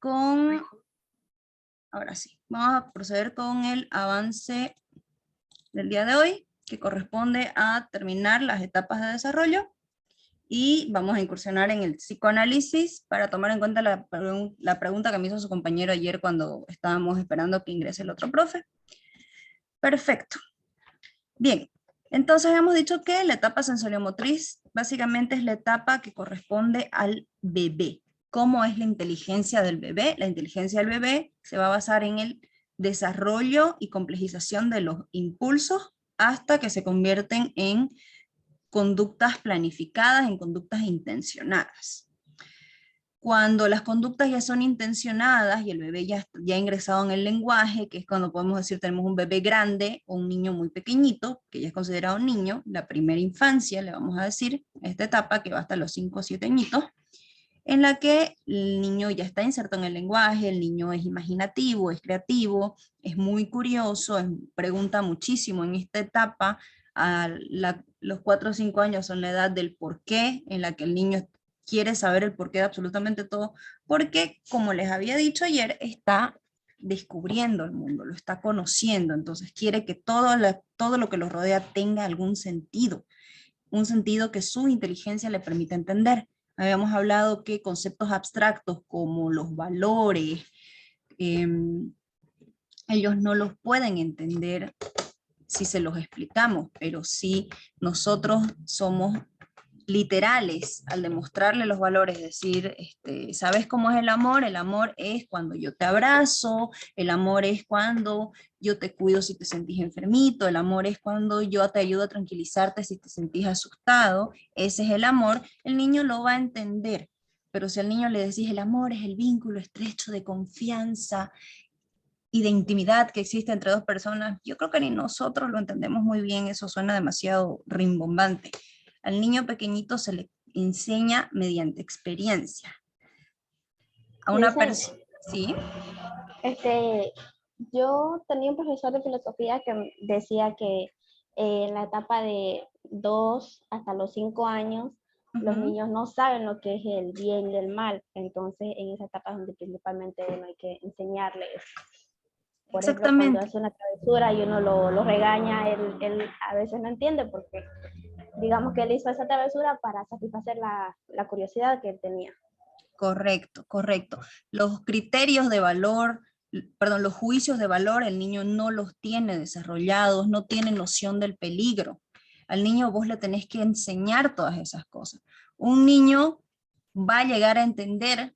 con, ahora sí, vamos a proceder con el avance del día de hoy, que corresponde a terminar las etapas de desarrollo, y vamos a incursionar en el psicoanálisis para tomar en cuenta la pregunta que me hizo su compañero ayer cuando estábamos esperando que ingrese el otro profe. Perfecto. Bien, entonces hemos dicho que la etapa sensoriomotriz básicamente es la etapa que corresponde al bebé. ¿Cómo es la inteligencia del bebé? La inteligencia del bebé se va a basar en el desarrollo y complejización de los impulsos hasta que se convierten en conductas planificadas, en conductas intencionadas. Cuando las conductas ya son intencionadas y el bebé ya ha ingresado en el lenguaje, que es cuando podemos decir tenemos un bebé grande o un niño muy pequeñito, que ya es considerado un niño, la primera infancia, le vamos a decir, esta etapa que va hasta los 5 o 7 añitos, en la que el niño ya está inserto en el lenguaje, el niño es imaginativo, es creativo, es muy curioso, pregunta muchísimo en esta etapa. Los 4 o 5 años son la edad del por qué, en la que el niño quiere saber el porqué de absolutamente todo, porque, como les había dicho ayer, está descubriendo el mundo, lo está conociendo, entonces quiere que todo lo que lo rodea tenga algún sentido, un sentido que su inteligencia le permita entender. Habíamos hablado que conceptos abstractos como los valores, eh, ellos no los pueden entender si se los explicamos, pero si nosotros somos literales al demostrarle los valores, decir, ¿sabes cómo es el amor? El amor es cuando yo te abrazo, el amor es cuando yo te cuido si te sentís enfermito, el amor es cuando yo te ayudo a tranquilizarte si te sentís asustado, ese es el amor, el niño lo va a entender. Pero si al niño le decís el amor es el vínculo estrecho de confianza y de intimidad que existe entre dos personas, yo creo que ni nosotros lo entendemos muy bien, eso suena demasiado rimbombante. Al niño pequeñito se le enseña mediante experiencia. A una Dicen, persona, ¿sí? este, yo tenía un profesor de filosofía que decía que en la etapa de 2 hasta los 5 años, los niños no saben lo que es el bien y el mal. Entonces, en esa etapa es donde principalmente uno hay que enseñarles. Por ejemplo, cuando Exactamente. hace una travesura y uno lo regaña, él a veces no entiende porque digamos que él hizo esa travesura para satisfacer la curiosidad que él tenía. Correcto, correcto. Los criterios de valor, perdón, los juicios de valor, el niño no los tiene desarrollados, no tiene noción del peligro. Al niño vos le tenés que enseñar todas esas cosas. Un niño va a llegar a entender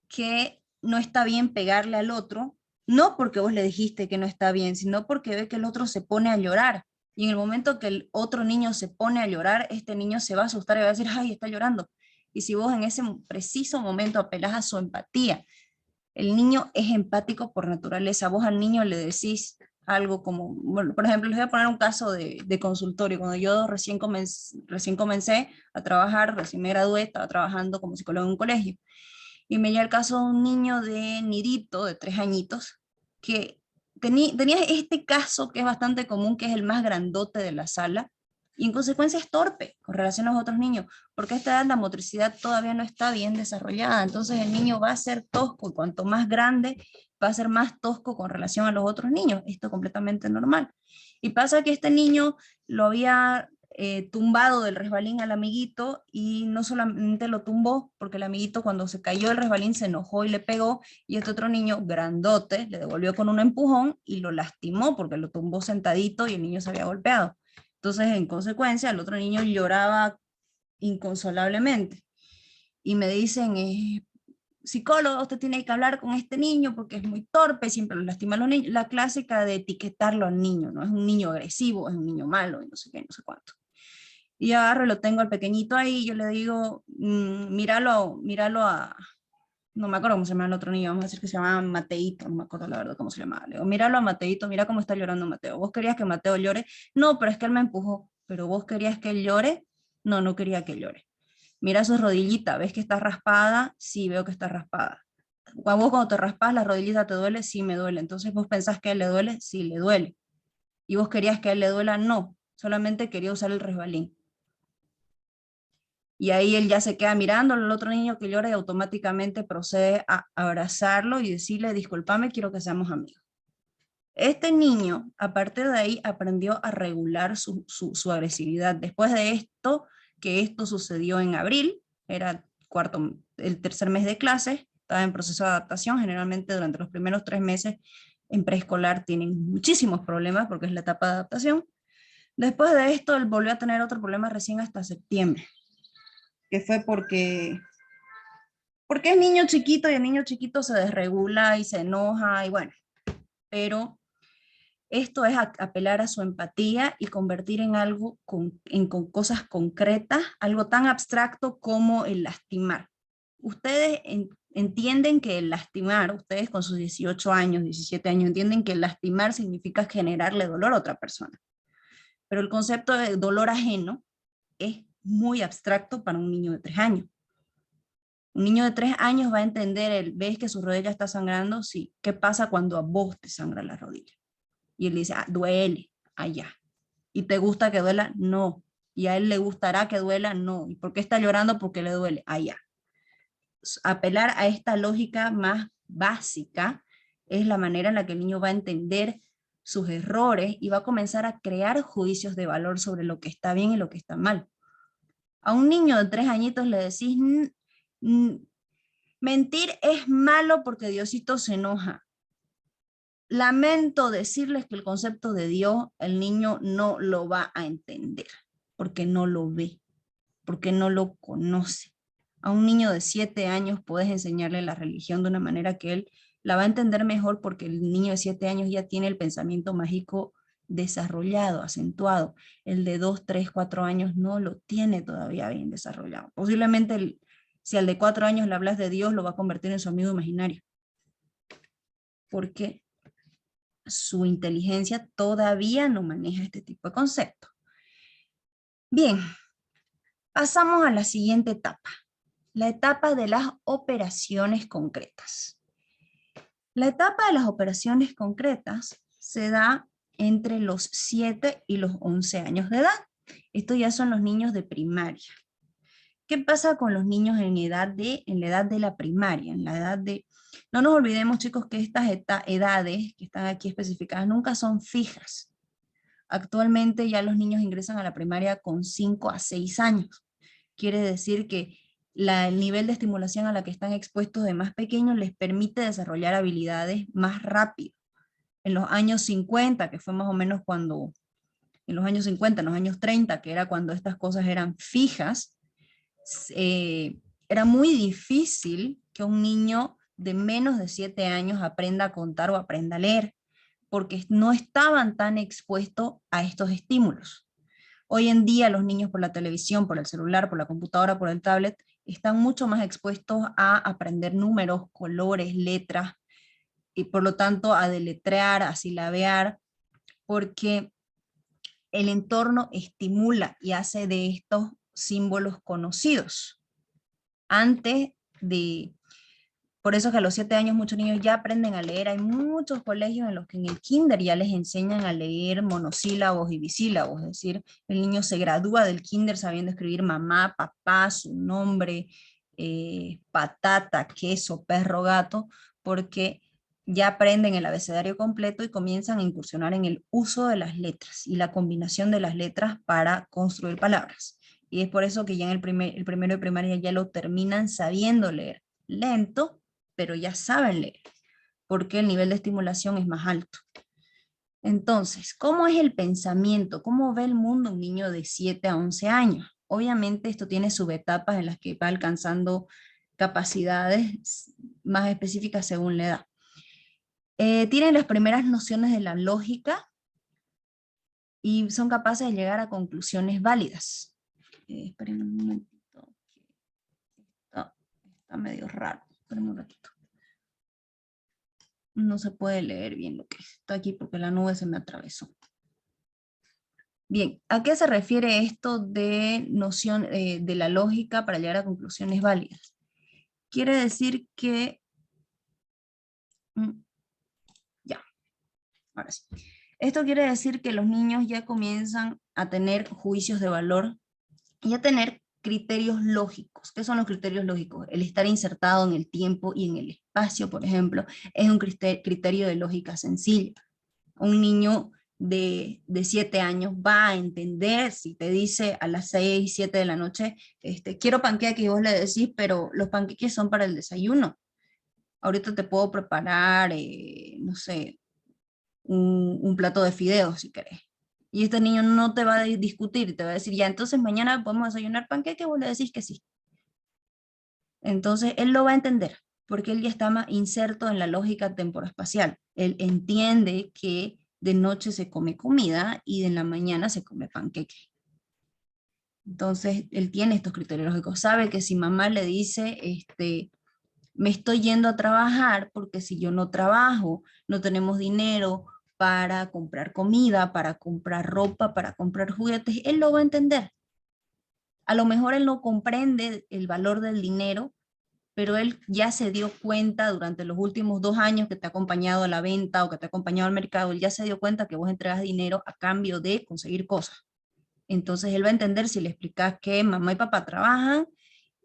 que no está bien pegarle al otro, no porque vos le dijiste que no está bien, sino porque ve que el otro se pone a llorar. Y en el momento que el otro niño se pone a llorar, este niño se va a asustar y va a decir, ay, está llorando. Y si vos en ese preciso momento apelás a su empatía, el niño es empático por naturaleza. Vos al niño le decís algo como, bueno, por ejemplo, les voy a poner un caso de consultorio. Cuando yo recién comencé a trabajar, recién me gradué, estaba trabajando como psicólogo en un colegio. Y me llega el caso de un niño de nidito, de 3 añitos, que tenía este caso que es bastante común, que es el más grandote de la sala, y en consecuencia es torpe con relación a los otros niños, porque a esta edad la motricidad todavía no está bien desarrollada, entonces el niño va a ser tosco, y cuanto más grande va a ser más tosco con relación a los otros niños, esto es completamente normal. Y pasa que este niño lo había tumbado del resbalín al amiguito, y no solamente lo tumbó, porque el amiguito cuando se cayó del resbalín se enojó y le pegó, y este otro niño grandote le devolvió con un empujón y lo lastimó porque lo tumbó sentadito y el niño se había golpeado. Entonces, en consecuencia, el otro niño lloraba inconsolablemente. Y me dicen, psicólogo, usted tiene que hablar con este niño porque es muy torpe, siempre lo lastima a los niños. La clásica de etiquetarlo al niño, ¿no? Es un niño agresivo, es un niño malo, y no sé qué, no sé cuánto. Y agarro, lo tengo al pequeñito ahí, y yo le digo, míralo no me acuerdo cómo se llama el otro niño, vamos a decir que se llama Mateito, no me acuerdo la verdad cómo se llamaba. Le digo, míralo a Mateito, mira cómo está llorando Mateo. ¿Vos querías que Mateo llore? No, pero es que él me empujó. ¿Pero vos querías que él llore? No, no quería que llore. Mira su rodillita, ¿ves que está raspada? Sí, veo que está raspada. Cuando te raspas la rodillita te duele, sí me duele. Entonces vos pensás que a él le duele, sí le duele. Y vos querías que a él le duela, no, solamente quería usar el resbalín. y ahí él ya se queda mirando al otro niño que llora y automáticamente procede a abrazarlo y decirle, discúlpame, quiero que seamos amigos. Este niño, a partir de ahí, aprendió a regular su agresividad. Después de esto, que esto sucedió en abril, era el tercer mes de clases, estaba en proceso de adaptación. Generalmente durante los primeros 3 meses en preescolar tienen muchísimos problemas porque es la etapa de adaptación. Después de esto, él volvió a tener otro problema recién hasta septiembre, que fue porque es niño chiquito y el niño chiquito se desregula y se enoja y bueno, pero esto es apelar a su empatía y convertir en algo con cosas concretas, algo tan abstracto como el lastimar. Ustedes entienden que el lastimar, ustedes con sus 18 años, 17 años, entienden que el lastimar significa generarle dolor a otra persona. Pero el concepto de dolor ajeno es muy abstracto para un niño de 3 años. Un niño de 3 años va a entender, ¿ves que su rodilla está sangrando? Sí. ¿Qué pasa cuando a vos te sangra la rodilla? Y él dice, duele, allá. ¿Y te gusta que duela? No. ¿Y a él le gustará que duela? No. ¿Y por qué está llorando? Porque le duele, allá. Apelar a esta lógica más básica es la manera en la que el niño va a entender sus errores y va a comenzar a crear juicios de valor sobre lo que está bien y lo que está mal. A un niño de 3 añitos le decís, mentir es malo porque Diosito se enoja. Lamento decirles que el concepto de Dios el niño no lo va a entender, porque no lo ve, porque no lo conoce. A un niño de 7 años puedes enseñarle la religión de una manera que él la va a entender mejor, porque el niño de 7 años ya tiene el pensamiento mágico desarrollado, acentuado. El de 2, 3, 4 años no lo tiene todavía bien desarrollado. Posiblemente si al de 4 años le hablas de Dios, lo va a convertir en su amigo imaginario. ¿Por qué? Su inteligencia todavía no maneja este tipo de conceptos. Bien, pasamos a la siguiente etapa, la etapa de las operaciones concretas. La etapa de las operaciones concretas se da entre los 7 y los 11 años de edad. Estos ya son los niños de primaria. ¿Qué pasa con los niños en la edad de la primaria? En la edad de... No nos olvidemos, chicos, que estas edades que están aquí especificadas nunca son fijas. Actualmente ya los niños ingresan a la primaria con 5 a 6 años. Quiere decir que el nivel de estimulación a la que están expuestos de más pequeños les permite desarrollar habilidades más rápido. En los años 50, que fue más o menos cuando, en los años 50, en los años 30, que era cuando estas cosas eran fijas, era muy difícil que un niño de menos de 7 años aprenda a contar o aprenda a leer, porque no estaban tan expuestos a estos estímulos. Hoy en día los niños por la televisión, por el celular, por la computadora, por el tablet, están mucho más expuestos a aprender números, colores, letras, y por lo tanto a deletrear, a silabear, porque el entorno estimula y hace de estos símbolos conocidos. Antes de... Por eso que a los 7 años muchos niños ya aprenden a leer. Hay muchos colegios en los que en el kinder ya les enseñan a leer monosílabos y bisílabos. Es decir, el niño se gradúa del kinder sabiendo escribir mamá, papá, su nombre, patata, queso, perro, gato, porque ya aprenden el abecedario completo y comienzan a incursionar en el uso de las letras y la combinación de las letras para construir palabras. Y es por eso que ya en el primero de primaria ya lo terminan sabiendo leer. Lento, pero ya saben leer, porque el nivel de estimulación es más alto. Entonces, ¿cómo es el pensamiento? ¿Cómo ve el mundo un niño de 7 a 11 años? Obviamente esto tiene subetapas en las que va alcanzando capacidades más específicas según la edad. Tienen las primeras nociones de la lógica y son capaces de llegar a conclusiones válidas. Esperen un momentito. Está medio raro. Esperen un ratito. No se puede leer bien lo que está aquí porque la nube se me atravesó. Bien, ¿a qué se refiere esto de noción de la lógica para llegar a conclusiones válidas? Quiere decir que... ya, ahora sí. Esto quiere decir que los niños ya comienzan a tener juicios de valor y a tener criterios lógicos. ¿Qué son los criterios lógicos? El estar insertado en el tiempo y en el espacio, por ejemplo, es un criterio de lógica sencilla. Un niño de 7 años va a entender si te dice a las 6, 7 de la noche, quiero panqueques, y vos le decís, pero los panqueques son para el desayuno. Ahorita te puedo preparar, no sé, un plato de fideos si querés. Y este niño no te va a discutir, te va a decir, ya, entonces mañana podemos desayunar panqueques, vos le decís que sí. Entonces él lo va a entender, porque él ya está más inserto en la lógica temporoespacial. Él entiende que de noche se come comida y en la mañana se come panqueque. Entonces él tiene estos criterios lógicos, sabe que si mamá le dice, me estoy yendo a trabajar porque si yo no trabajo, no tenemos dinero para comprar comida, para comprar ropa, para comprar juguetes, él lo va a entender. A lo mejor él no comprende el valor del dinero, pero él ya se dio cuenta durante los últimos 2 años que te ha acompañado a la venta o que te ha acompañado al mercado, él ya se dio cuenta que vos entregas dinero a cambio de conseguir cosas. Entonces él va a entender si le explicas que mamá y papá trabajan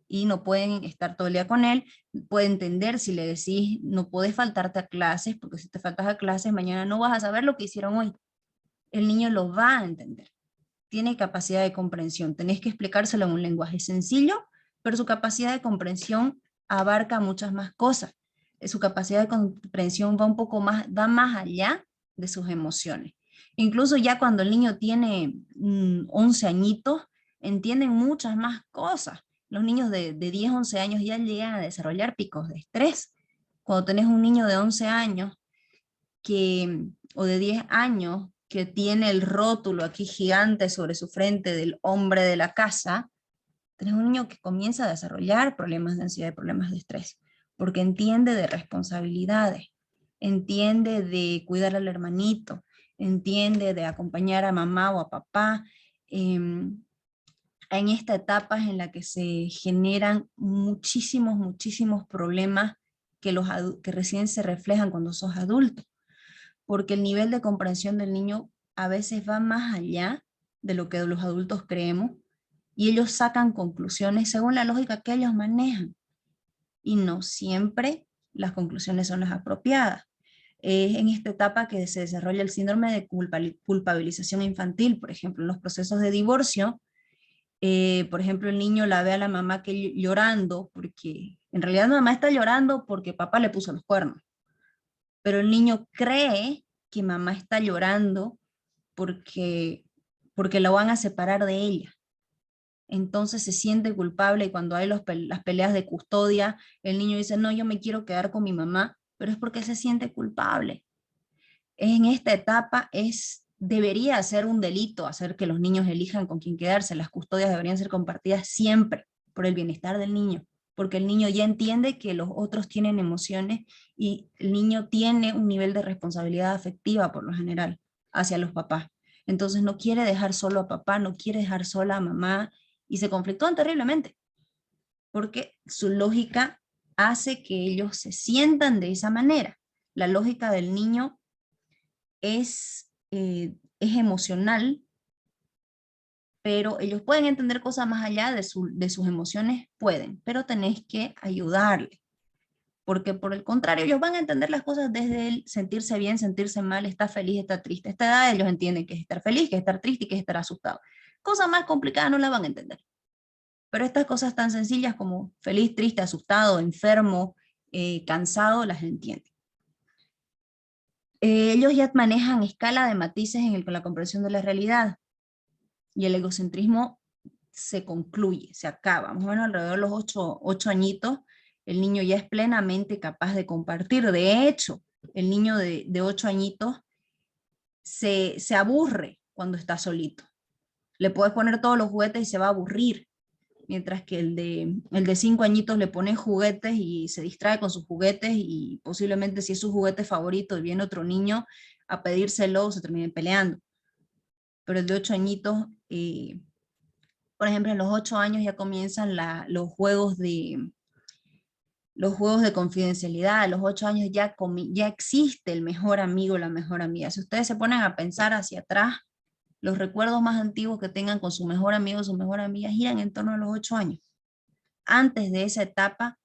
y no pueden estar todo el día con él, puede entender si le decís no puedes faltarte a clases, porque si te faltas a clases mañana no vas a saber lo que hicieron hoy. El niño lo va a entender. Tiene capacidad de comprensión. Tenés que explicárselo en un lenguaje sencillo, pero su capacidad de comprensión abarca muchas más cosas. Su capacidad de comprensión va un poco más, va más allá de sus emociones. Incluso ya cuando el niño tiene 11 añitos, entienden muchas más cosas. Los niños de 10, 11 años ya llegan a desarrollar picos de estrés. Cuando tenés un niño de 11 años o de 10 años que tiene el rótulo aquí gigante sobre su frente del hombre de la casa, tenés un niño que comienza a desarrollar problemas de ansiedad y problemas de estrés, porque entiende de responsabilidades, entiende de cuidar al hermanito, entiende de acompañar a mamá o a papá. En esta etapa es en la que se generan muchísimos problemas que recién se reflejan cuando sos adulto, porque el nivel de comprensión del niño a veces va más allá de lo que los adultos creemos, y ellos sacan conclusiones según la lógica que ellos manejan, y no siempre las conclusiones son las apropiadas. Es en esta etapa que se desarrolla el síndrome de culpabilización infantil, por ejemplo, en los procesos de divorcio. Por ejemplo, el niño la ve a la mamá que llorando, porque en realidad la mamá está llorando porque papá le puso los cuernos, pero el niño cree que mamá está llorando porque lo van a separar de ella. Entonces se siente culpable, y cuando hay las peleas de custodia, el niño dice, no, yo me quiero quedar con mi mamá, pero es porque se siente culpable. En esta etapa debería ser un delito hacer que los niños elijan con quién quedarse. Las custodias deberían ser compartidas siempre por el bienestar del niño, porque el niño ya entiende que los otros tienen emociones y el niño tiene un nivel de responsabilidad afectiva por lo general hacia los papás. Entonces no quiere dejar solo a papá, no quiere dejar sola a mamá, y se conflictúan terriblemente, porque su lógica hace que ellos se sientan de esa manera. La lógica del niño es emocional, pero ellos pueden entender cosas más allá de sus emociones, pueden, pero tenés que ayudarle, porque por el contrario, ellos van a entender las cosas desde el sentirse bien, sentirse mal, está feliz, está triste. A esta edad ellos entienden que es estar feliz, que es estar triste y que es estar asustado. Cosas más complicadas no las van a entender. Pero estas cosas tan sencillas como feliz, triste, asustado, enfermo, cansado, las entienden. Ellos ya manejan escala de matices con la comprensión de la realidad, y el egocentrismo se concluye, se acaba. Más o menos alrededor de los 8 añitos, el niño ya es plenamente capaz de compartir. De hecho, el niño de 8 añitos se aburre cuando está solito. Le puedes poner todos los juguetes y se va a aburrir, mientras que el de 5 añitos le pones juguetes y se distrae con sus juguetes, y posiblemente si es su juguete favorito y viene otro niño a pedírselo, se terminen peleando. Pero el de 8 añitos, por ejemplo, en los 8 años ya comienzan los juegos de confidencialidad. A los 8 años ya existe el mejor amigo, la mejor amiga. Si ustedes se ponen a pensar hacia atrás, los recuerdos más antiguos que tengan con su mejor amigo o su mejor amiga giran en torno a los 8 años. Antes de esa etapa,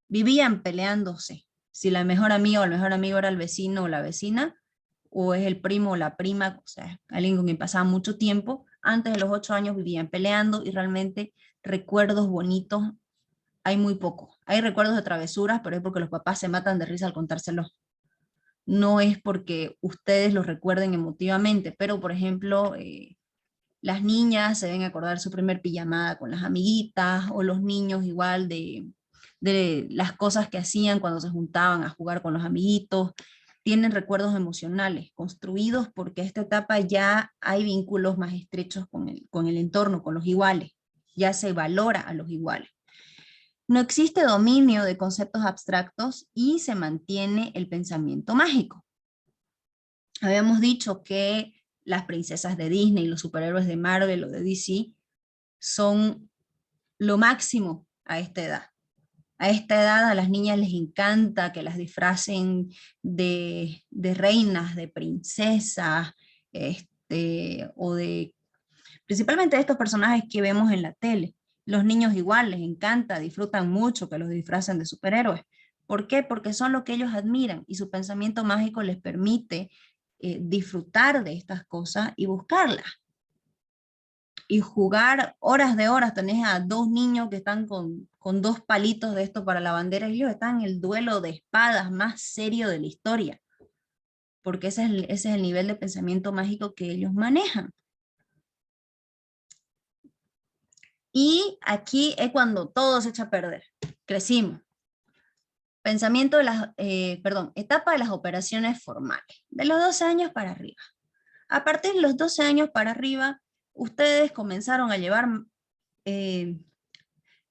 vivían peleándose. Si la mejor amiga o el mejor amigo era el vecino o la vecina, o es el primo o la prima, o sea, alguien con quien pasaba mucho tiempo, antes de los 8 años vivían peleando y realmente recuerdos bonitos hay muy poco. Hay recuerdos de travesuras, pero es porque los papás se matan de risa al contárselos. No es porque ustedes los recuerden emotivamente, pero por ejemplo, las niñas se deben acordar su primer pijamada con las amiguitas, o los niños igual de las cosas que hacían cuando se juntaban a jugar con los amiguitos. Tienen recuerdos emocionales construidos porque a esta etapa ya hay vínculos más estrechos con el entorno, con los iguales. Ya se valora a los iguales. No existe dominio de conceptos abstractos y se mantiene el pensamiento mágico. Habíamos dicho que las princesas de Disney, los superhéroes de Marvel o de DC son lo máximo a esta edad. A esta edad a las niñas les encanta que las disfracen de reinas, de princesas, o de principalmente de estos personajes que vemos en la tele. Los niños igual les encanta, disfrutan mucho que los disfracen de superhéroes. ¿Por qué? Porque son lo que ellos admiran y su pensamiento mágico les permite disfrutar de estas cosas y buscarlas. Y jugar horas de horas. Tenés a dos niños que están con dos palitos de esto para la bandera, y ellos están en el duelo de espadas más serio de la historia, porque ese es el nivel de pensamiento mágico que ellos manejan. Y aquí es cuando todo se echa a perder. Crecimos. Pensamiento de las, etapa de las operaciones formales, de los 12 años para arriba. A partir de los 12 años para arriba, ustedes comenzaron a llevar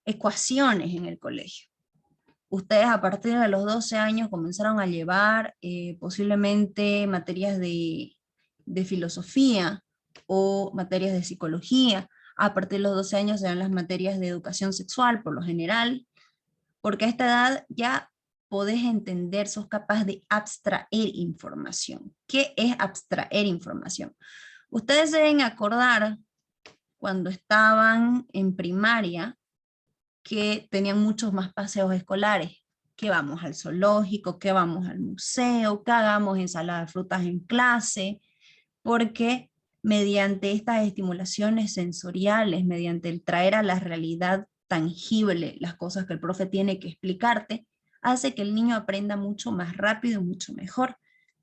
ecuaciones en el colegio. Ustedes a partir de los 12 años comenzaron a llevar posiblemente materias de filosofía o materias de psicología. A partir de los 12 años se dan las materias de educación sexual, por lo general, porque a esta edad ya podés entender, sos capaz de abstraer información. ¿Qué es abstraer información? Ustedes deben acordar cuando estaban en primaria que tenían muchos más paseos escolares, que vamos al zoológico, que vamos al museo, que hagamos ensalada de frutas en clase, porque mediante estas estimulaciones sensoriales, mediante el traer a la realidad tangible las cosas que el profe tiene que explicarte, hace que el niño aprenda mucho más rápido y mucho mejor.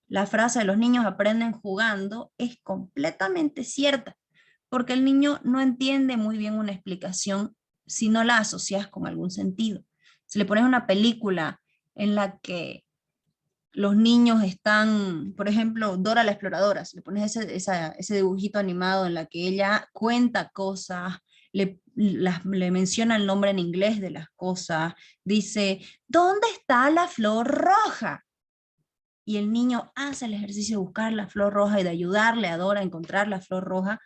La frase de los niños aprenden jugando es completamente cierta, porque el niño no entiende muy bien una explicación si no la asocias con algún sentido. Si le pones una película en la que los niños están, por ejemplo, Dora la Exploradora, si le pones ese dibujito animado en la que ella cuenta cosas, le menciona el nombre en inglés de las cosas, dice, ¿dónde está la flor roja? Y el niño hace el ejercicio de buscar la flor roja y de ayudarle a Dora a encontrar la flor roja.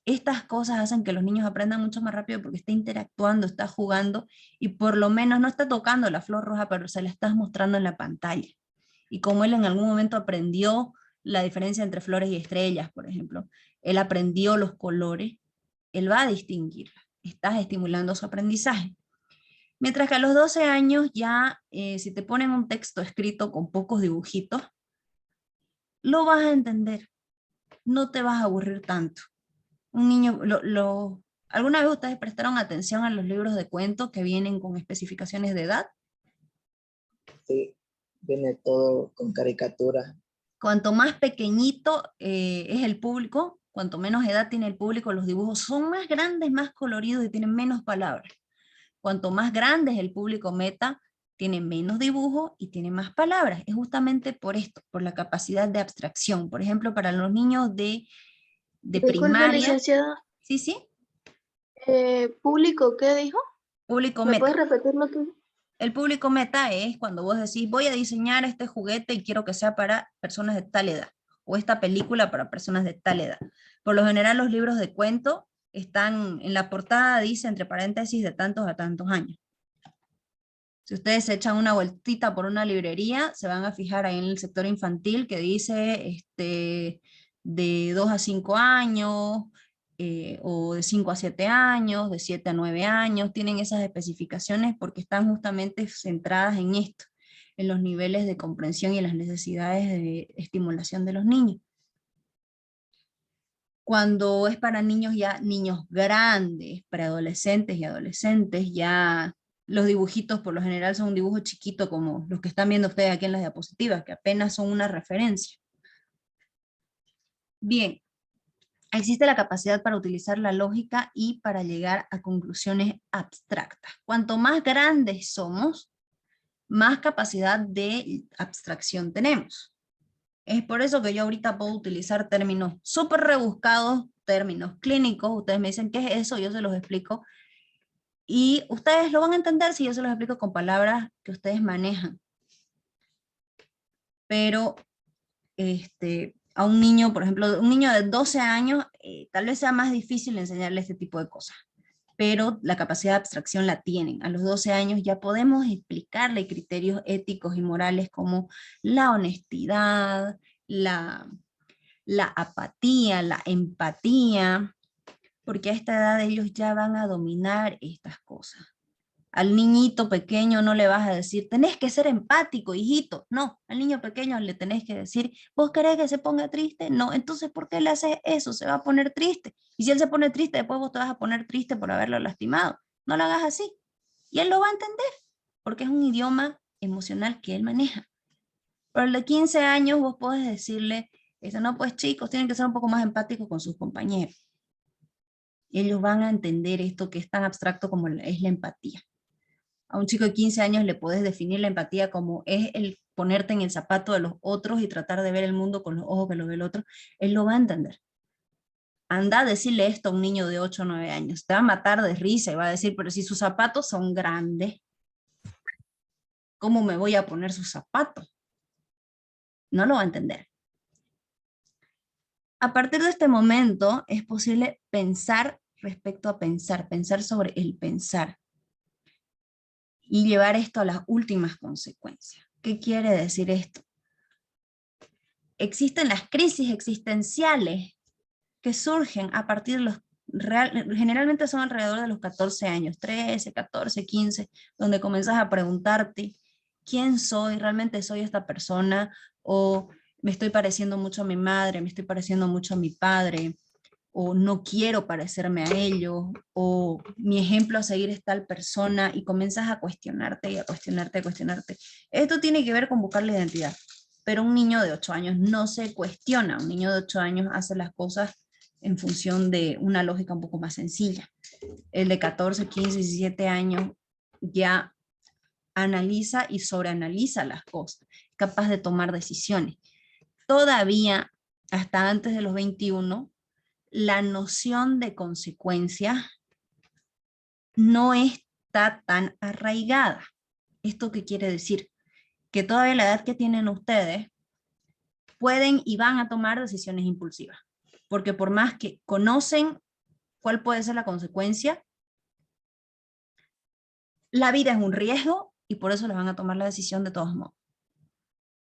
Estas cosas hacen que los niños aprendan mucho más rápido porque está interactuando, está jugando y por lo menos no está tocando la flor roja, pero se la estás mostrando en la pantalla. Y como él en algún momento aprendió la diferencia entre flores y estrellas, por ejemplo, él aprendió los colores, él va a distinguirla. Estás estimulando su aprendizaje. Mientras que a los 12 años ya, si te ponen un texto escrito con pocos dibujitos, lo vas a entender. No te vas a aburrir tanto. Un niño, ¿alguna vez ustedes prestaron atención a los libros de cuentos que vienen con especificaciones de edad? Sí, viene todo con caricatura. Cuanto más pequeñito es el público, cuanto menos edad tiene el público, los dibujos son más grandes, más coloridos y tienen menos palabras. Cuanto más grande es el público meta, tiene menos dibujos y tiene más palabras. Es justamente por esto, por la capacidad de abstracción. Por ejemplo, para los niños de Disculpe, primaria. licenciada. Sí. ¿Público qué dijo? Público ¿Me meta. puedes repetir lo que...? El público meta es cuando vos decís, voy a diseñar este juguete y quiero que sea para personas de tal edad, o esta película para personas de tal edad. Por lo general los libros de cuento están, en la portada dice entre paréntesis de tantos a tantos años. Si ustedes se echan una vueltita por una librería, se van a fijar ahí en el sector infantil que dice de 2 a 5 años, o de 5 a 7 años, de 7 a 9 años, tienen esas especificaciones porque están justamente centradas en esto, en los niveles de comprensión y las necesidades de estimulación de los niños. Cuando es para niños ya, niños grandes, preadolescentes y adolescentes, ya los dibujitos por lo general son un dibujo chiquito como los que están viendo ustedes aquí en las diapositivas, que apenas son una referencia. Bien, existe la capacidad para utilizar la lógica y para llegar a conclusiones abstractas. Cuanto más grandes somos, más capacidad de abstracción tenemos. Es por eso que yo ahorita puedo utilizar términos súper rebuscados, términos clínicos. Ustedes me dicen, ¿qué es eso? Yo se los explico. Y ustedes lo van a entender si yo se los explico con palabras que ustedes manejan. Pero a un niño, por ejemplo, un niño de 12 años, tal vez sea más difícil enseñarle este tipo de cosas. Pero la capacidad de abstracción la tienen. A los 12 años ya podemos explicarle criterios éticos y morales como la honestidad, la apatía, la empatía, porque a esta edad ellos ya van a dominar estas cosas. Al niñito pequeño no le vas a decir, tenés que ser empático, hijito. No, al niño pequeño le tenés que decir, ¿vos querés que se ponga triste? No, entonces ¿por qué le haces eso? Se va a poner triste. Y si él se pone triste, después vos te vas a poner triste por haberlo lastimado. No lo hagas así. Y él lo va a entender, porque es un idioma emocional que él maneja. Pero el de 15 años vos podés decirle, no, pues chicos, tienen que ser un poco más empáticos con sus compañeros. Ellos van a entender esto que es tan abstracto como es la empatía. A un chico de 15 años le podés definir la empatía como es el ponerte en el zapato de los otros y tratar de ver el mundo con los ojos que lo ve el otro. Él lo va a entender. Anda a decirle esto a un niño de 8 o 9 años. Te va a matar de risa y va a decir, pero si sus zapatos son grandes, ¿cómo me voy a poner sus zapatos? No lo va a entender. A partir de este momento es posible pensar respecto a pensar, pensar sobre el pensar y llevar esto a las últimas consecuencias. ¿Qué quiere decir esto? Existen las crisis existenciales que surgen a partir de los, generalmente son alrededor de los 14 años, 13, 14, 15, donde comenzás a preguntarte, ¿quién soy? ¿Realmente soy esta persona? ¿O me estoy pareciendo mucho a mi madre? ¿Me estoy pareciendo mucho a mi padre? ¿O no quiero parecerme a ellos? ¿O mi ejemplo a seguir es tal persona? Y comienzas a cuestionarte y a cuestionarte, a cuestionarte. Esto tiene que ver con buscar la identidad. Pero un niño de 8 años no se cuestiona. Un niño de 8 años hace las cosas en función de una lógica un poco más sencilla. El de 14, 15, 17 años ya analiza y sobreanaliza las cosas, capaz de tomar decisiones. Todavía, hasta antes de los 21, la noción de consecuencia no está tan arraigada. ¿Esto qué quiere decir? Que todavía la edad que tienen ustedes pueden y van a tomar decisiones impulsivas. Porque por más que conocen cuál puede ser la consecuencia, la vida es un riesgo y por eso les van a tomar la decisión de todos modos.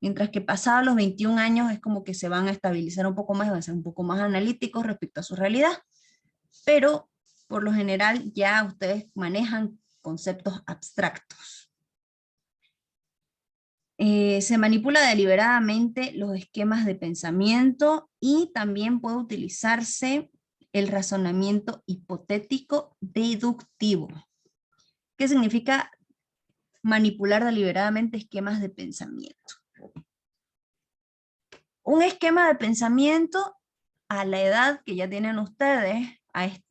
Mientras que pasados los 21 años es como que se van a estabilizar un poco más, van a ser un poco más analíticos respecto a su realidad. Pero por lo general ya ustedes manejan conceptos abstractos. Se manipula deliberadamente los esquemas de pensamiento y también puede utilizarse el razonamiento hipotético deductivo. ¿Qué significa manipular deliberadamente esquemas de pensamiento? Un esquema de pensamiento a la edad que ya tienen ustedes,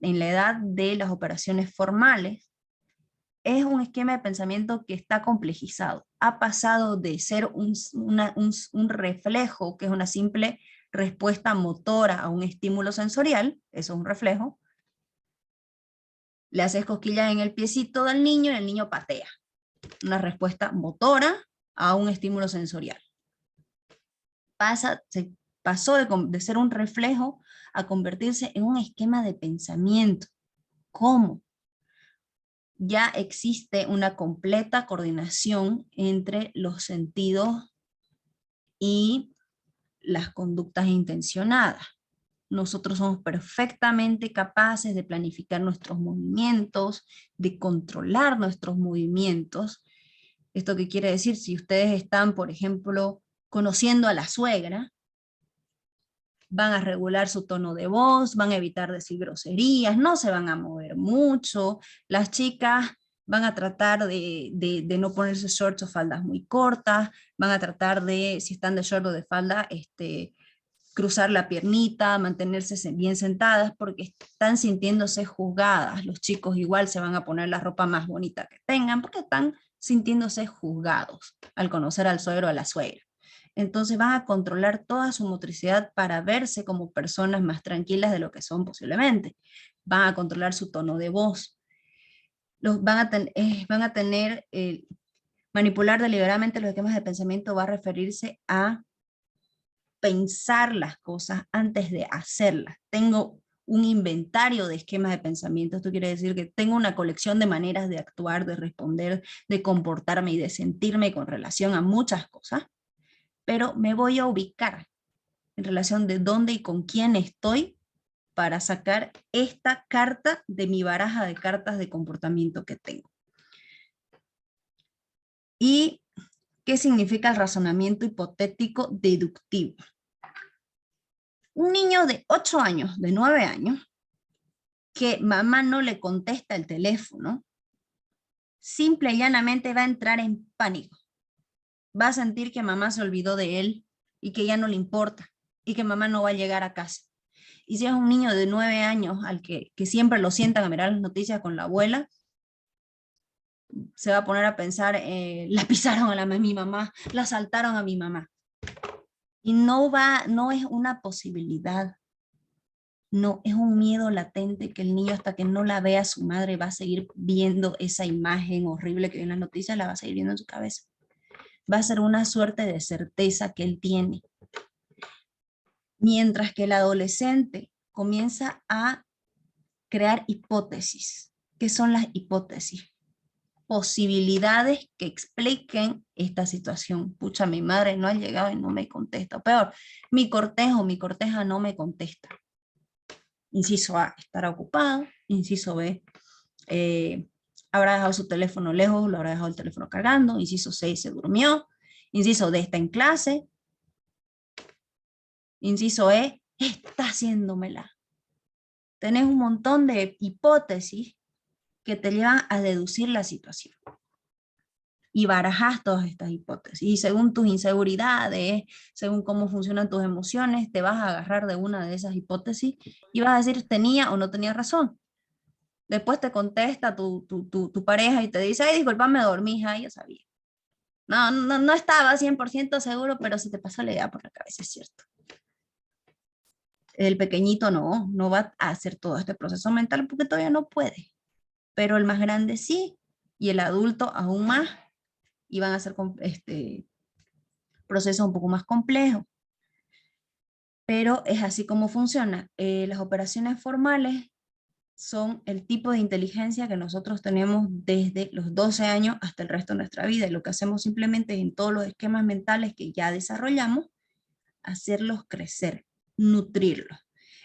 en la edad de las operaciones formales, es un esquema de pensamiento que está complejizado. Ha pasado de ser un reflejo, que es una simple respuesta motora a un estímulo sensorial, eso es un reflejo. Le haces cosquillas en el piecito del niño y el niño patea. Una respuesta motora a un estímulo sensorial. Se pasó de ser un reflejo a convertirse en un esquema de pensamiento. ¿Cómo? Ya existe una completa coordinación entre los sentidos y las conductas intencionadas. nosotros somos perfectamente capaces de planificar nuestros movimientos, de controlar nuestros movimientos. ¿Esto qué quiere decir? Si ustedes están, por ejemplo, conociendo a la suegra, van a regular su tono de voz, van a evitar decir groserías, no se van a mover mucho, las chicas van a tratar de no ponerse shorts o faldas muy cortas, van a tratar de, si están de short o de falda, cruzar la piernita, mantenerse bien sentadas, porque están sintiéndose juzgadas. Los chicos igual se van a poner la ropa más bonita que tengan, porque están sintiéndose juzgados al conocer al suegro o a la suegra. Entonces van a controlar toda su motricidad para verse como personas más tranquilas de lo que son posiblemente. Van a controlar su tono de voz. Van a tener, manipular deliberadamente los esquemas de pensamiento va a referirse a pensar las cosas antes de hacerlas. Tengo un inventario de esquemas de pensamiento. Esto quiere decir que tengo una colección de maneras de actuar, de responder, de comportarme y de sentirme con relación a muchas cosas, pero me voy a ubicar en relación de dónde y con quién estoy para sacar esta carta de mi baraja de cartas de comportamiento que tengo. ¿Y qué significa el razonamiento hipotético deductivo? Un niño de 8 años, de 9 años, que mamá no le contesta el teléfono, simple y llanamente va a entrar en pánico. Va a sentir que mamá se olvidó de él y que ya no le importa y que mamá no va a llegar a casa. Y si es un niño de 9 años al que siempre lo sientan a mirar las noticias con la abuela, se va a poner a pensar, la pisaron a mi mamá, la asaltaron a mi mamá. Y no es una posibilidad, no, es un miedo latente que el niño hasta que no la vea su madre va a seguir viendo esa imagen horrible que ve en las noticias, la va a seguir viendo en su cabeza. Va a ser una suerte de certeza que él tiene. Mientras que el adolescente comienza a crear hipótesis. ¿Qué son las hipótesis? Posibilidades que expliquen esta situación. Pucha, mi madre no ha llegado y no me contesta. O peor, mi cortejo, mi corteja no me contesta. Inciso A, estará ocupado. Inciso B, habrá dejado su teléfono lejos, lo habrá dejado el teléfono cargando. Inciso C, se durmió. Inciso D, está en clase. Inciso E, está haciéndomela. Tenés un montón de hipótesis que te llevan a deducir la situación. Y barajas todas estas hipótesis. Y según tus inseguridades, según cómo funcionan tus emociones, te vas a agarrar de una de esas hipótesis y vas a decir, tenía o no tenía razón. Después te contesta tu pareja y te dice, ay, disculpa, me dormí, ay, ya sabía. No estaba 100% seguro, pero se te pasó la idea por la cabeza, es cierto. El pequeñito no va a hacer todo este proceso mental porque todavía no puede. Pero el más grande sí, y el adulto aún más, y van a ser procesos un poco más complejos. Pero es así como funciona. Las operaciones formales son el tipo de inteligencia que nosotros tenemos desde los 12 años hasta el resto de nuestra vida. Y lo que hacemos simplemente es en todos los esquemas mentales que ya desarrollamos, hacerlos crecer, nutrirlos.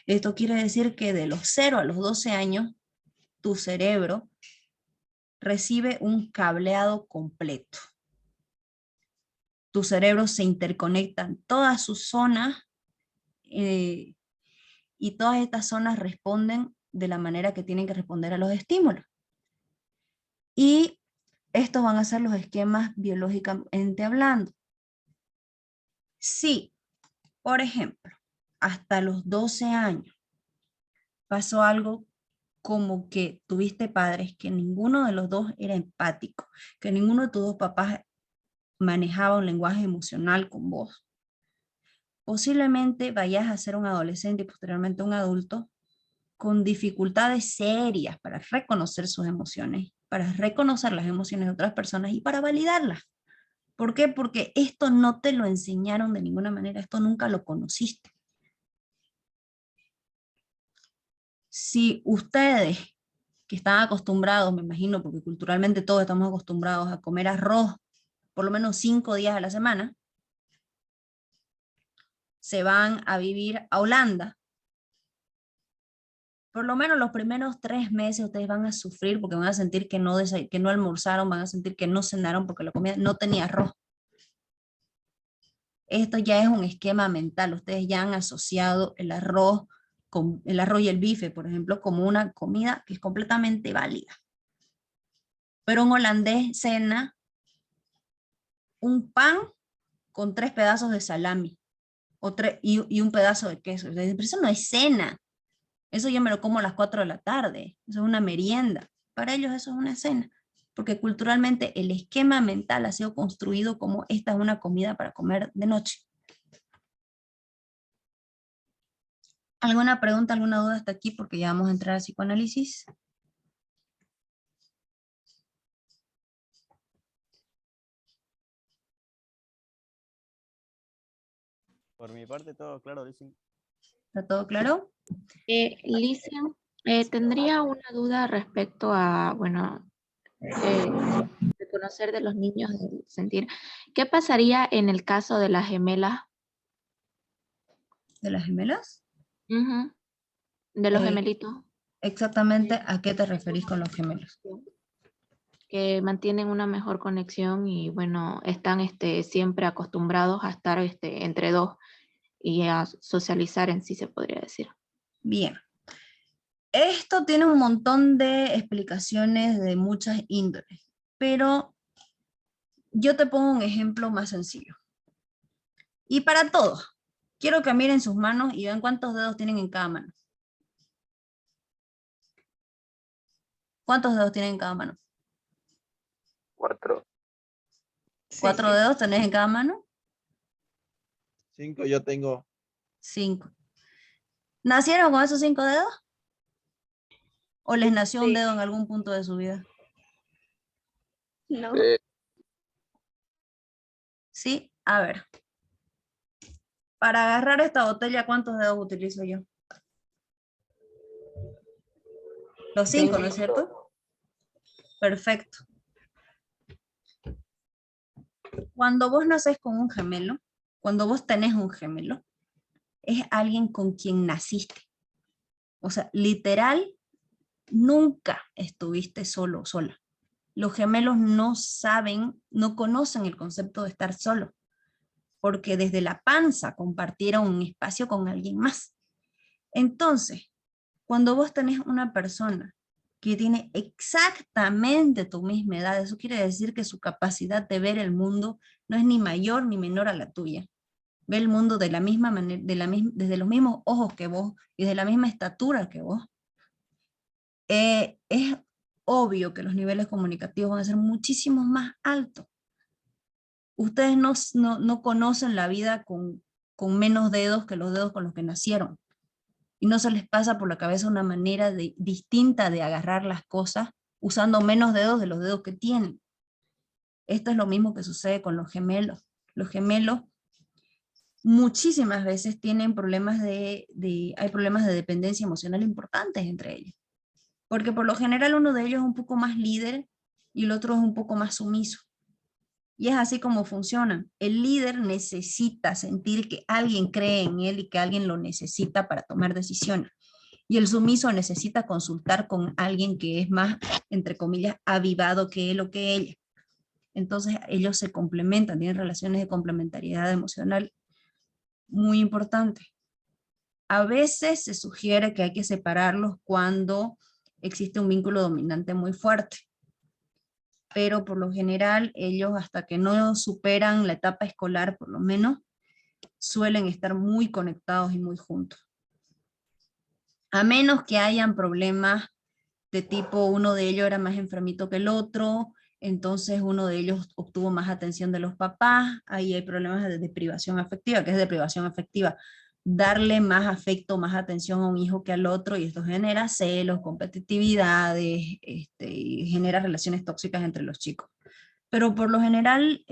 Esto quiere decir que de los 0 a los 12 años, tu cerebro recibe un cableado completo. Tu cerebro se interconecta en todas sus zonas y todas estas zonas responden de la manera que tienen que responder a los estímulos. Y estos van a ser los esquemas biológicamente hablando. Si, por ejemplo, hasta los 12 años pasó algo como que tuviste padres que ninguno de los dos era empático, que ninguno de tus dos papás manejaba un lenguaje emocional con vos, posiblemente vayas a ser un adolescente y posteriormente un adulto con dificultades serias para reconocer sus emociones, para reconocer las emociones de otras personas y para validarlas. ¿Por qué? Porque esto no te lo enseñaron de ninguna manera, esto nunca lo conociste. Si ustedes que están acostumbrados, me imagino, porque culturalmente todos estamos acostumbrados a comer arroz por lo menos 5 días a la semana, se van a vivir a Holanda Por lo menos los primeros 3 meses ustedes van a sufrir porque van a sentir que no almorzaron, van a sentir que no cenaron porque la comida no tenía arroz. Esto ya es un esquema mental. Ustedes ya han asociado el arroz y el bife, por ejemplo, como una comida que es completamente válida. Pero un holandés cena un pan con 3 pedazos de salami y un pedazo de queso. Pero eso no es cena. Eso yo me lo como a las 4 de la tarde. Eso es una merienda. Para ellos eso es una cena. Porque culturalmente el esquema mental ha sido construido como esta es una comida para comer de noche. ¿Alguna pregunta, alguna duda hasta aquí? Porque ya vamos a entrar al psicoanálisis. Por mi parte, todo claro, dicen. ¿Está todo claro? Licia, tendría una duda respecto a, bueno, de conocer de los niños, de sentir. ¿Qué pasaría en el caso de las gemelas? ¿De las gemelas? Ujú, de los Eh, gemelitos. Exactamente, ¿a qué te referís con los gemelos? Que mantienen una mejor conexión y bueno, están siempre acostumbrados a estar entre dos y a socializar en sí, se podría decir. Bien. Esto tiene un montón de explicaciones de muchas índoles, pero yo te pongo un ejemplo más sencillo. Y para todos, quiero que miren sus manos y vean cuántos dedos tienen en cada mano. ¿Cuántos dedos tienen en cada mano? 4. 4 dedos tenés en cada mano. 5 yo tengo. 5. ¿Nacieron con esos 5 dedos? ¿O les nació un dedo en algún punto de su vida? No. Sí, a ver. Para agarrar esta botella, ¿cuántos dedos utilizo yo? Los 5, ¿no es cierto? Perfecto. Cuando vos naces con un gemelo, cuando vos tenés un gemelo, es alguien con quien naciste. O sea, literal, nunca estuviste solo o sola. Los gemelos no saben, no conocen el concepto de estar solo, porque desde la panza compartieron un espacio con alguien más. Entonces, cuando vos tenés una persona que tiene exactamente tu misma edad, eso quiere decir que su capacidad de ver el mundo no es ni mayor ni menor a la tuya. Ve el mundo de la misma manera, desde los mismos ojos que vos y de la misma estatura que vos. Es obvio que los niveles comunicativos van a ser muchísimo más altos. Ustedes no conocen la vida con menos dedos que los dedos con los que nacieron. Y no se les pasa por la cabeza una manera distinta de agarrar las cosas usando menos dedos de los dedos que tienen. Esto es lo mismo que sucede con los gemelos. Los gemelos muchísimas veces tienen hay problemas de dependencia emocional importantes entre ellos. Porque por lo general uno de ellos es un poco más líder y el otro es un poco más sumiso. Y es así como funcionan. El líder necesita sentir que alguien cree en él y que alguien lo necesita para tomar decisiones. Y el sumiso necesita consultar con alguien que es más, entre comillas, avivado que él o que ella. Entonces ellos se complementan, tienen relaciones de complementariedad emocional muy importantes. A veces se sugiere que hay que separarlos cuando existe un vínculo dominante muy fuerte. Pero por lo general ellos hasta que no superan la etapa escolar por lo menos, suelen estar muy conectados y muy juntos. A menos que hayan problemas de tipo uno de ellos era más enfermito que el otro, entonces uno de ellos obtuvo más atención de los papás, ahí hay problemas de deprivación afectiva. ¿Qué es deprivación afectiva? Darle más afecto, más atención a un hijo que al otro, y esto genera celos, competitividades, y genera relaciones tóxicas entre los chicos. Pero por lo general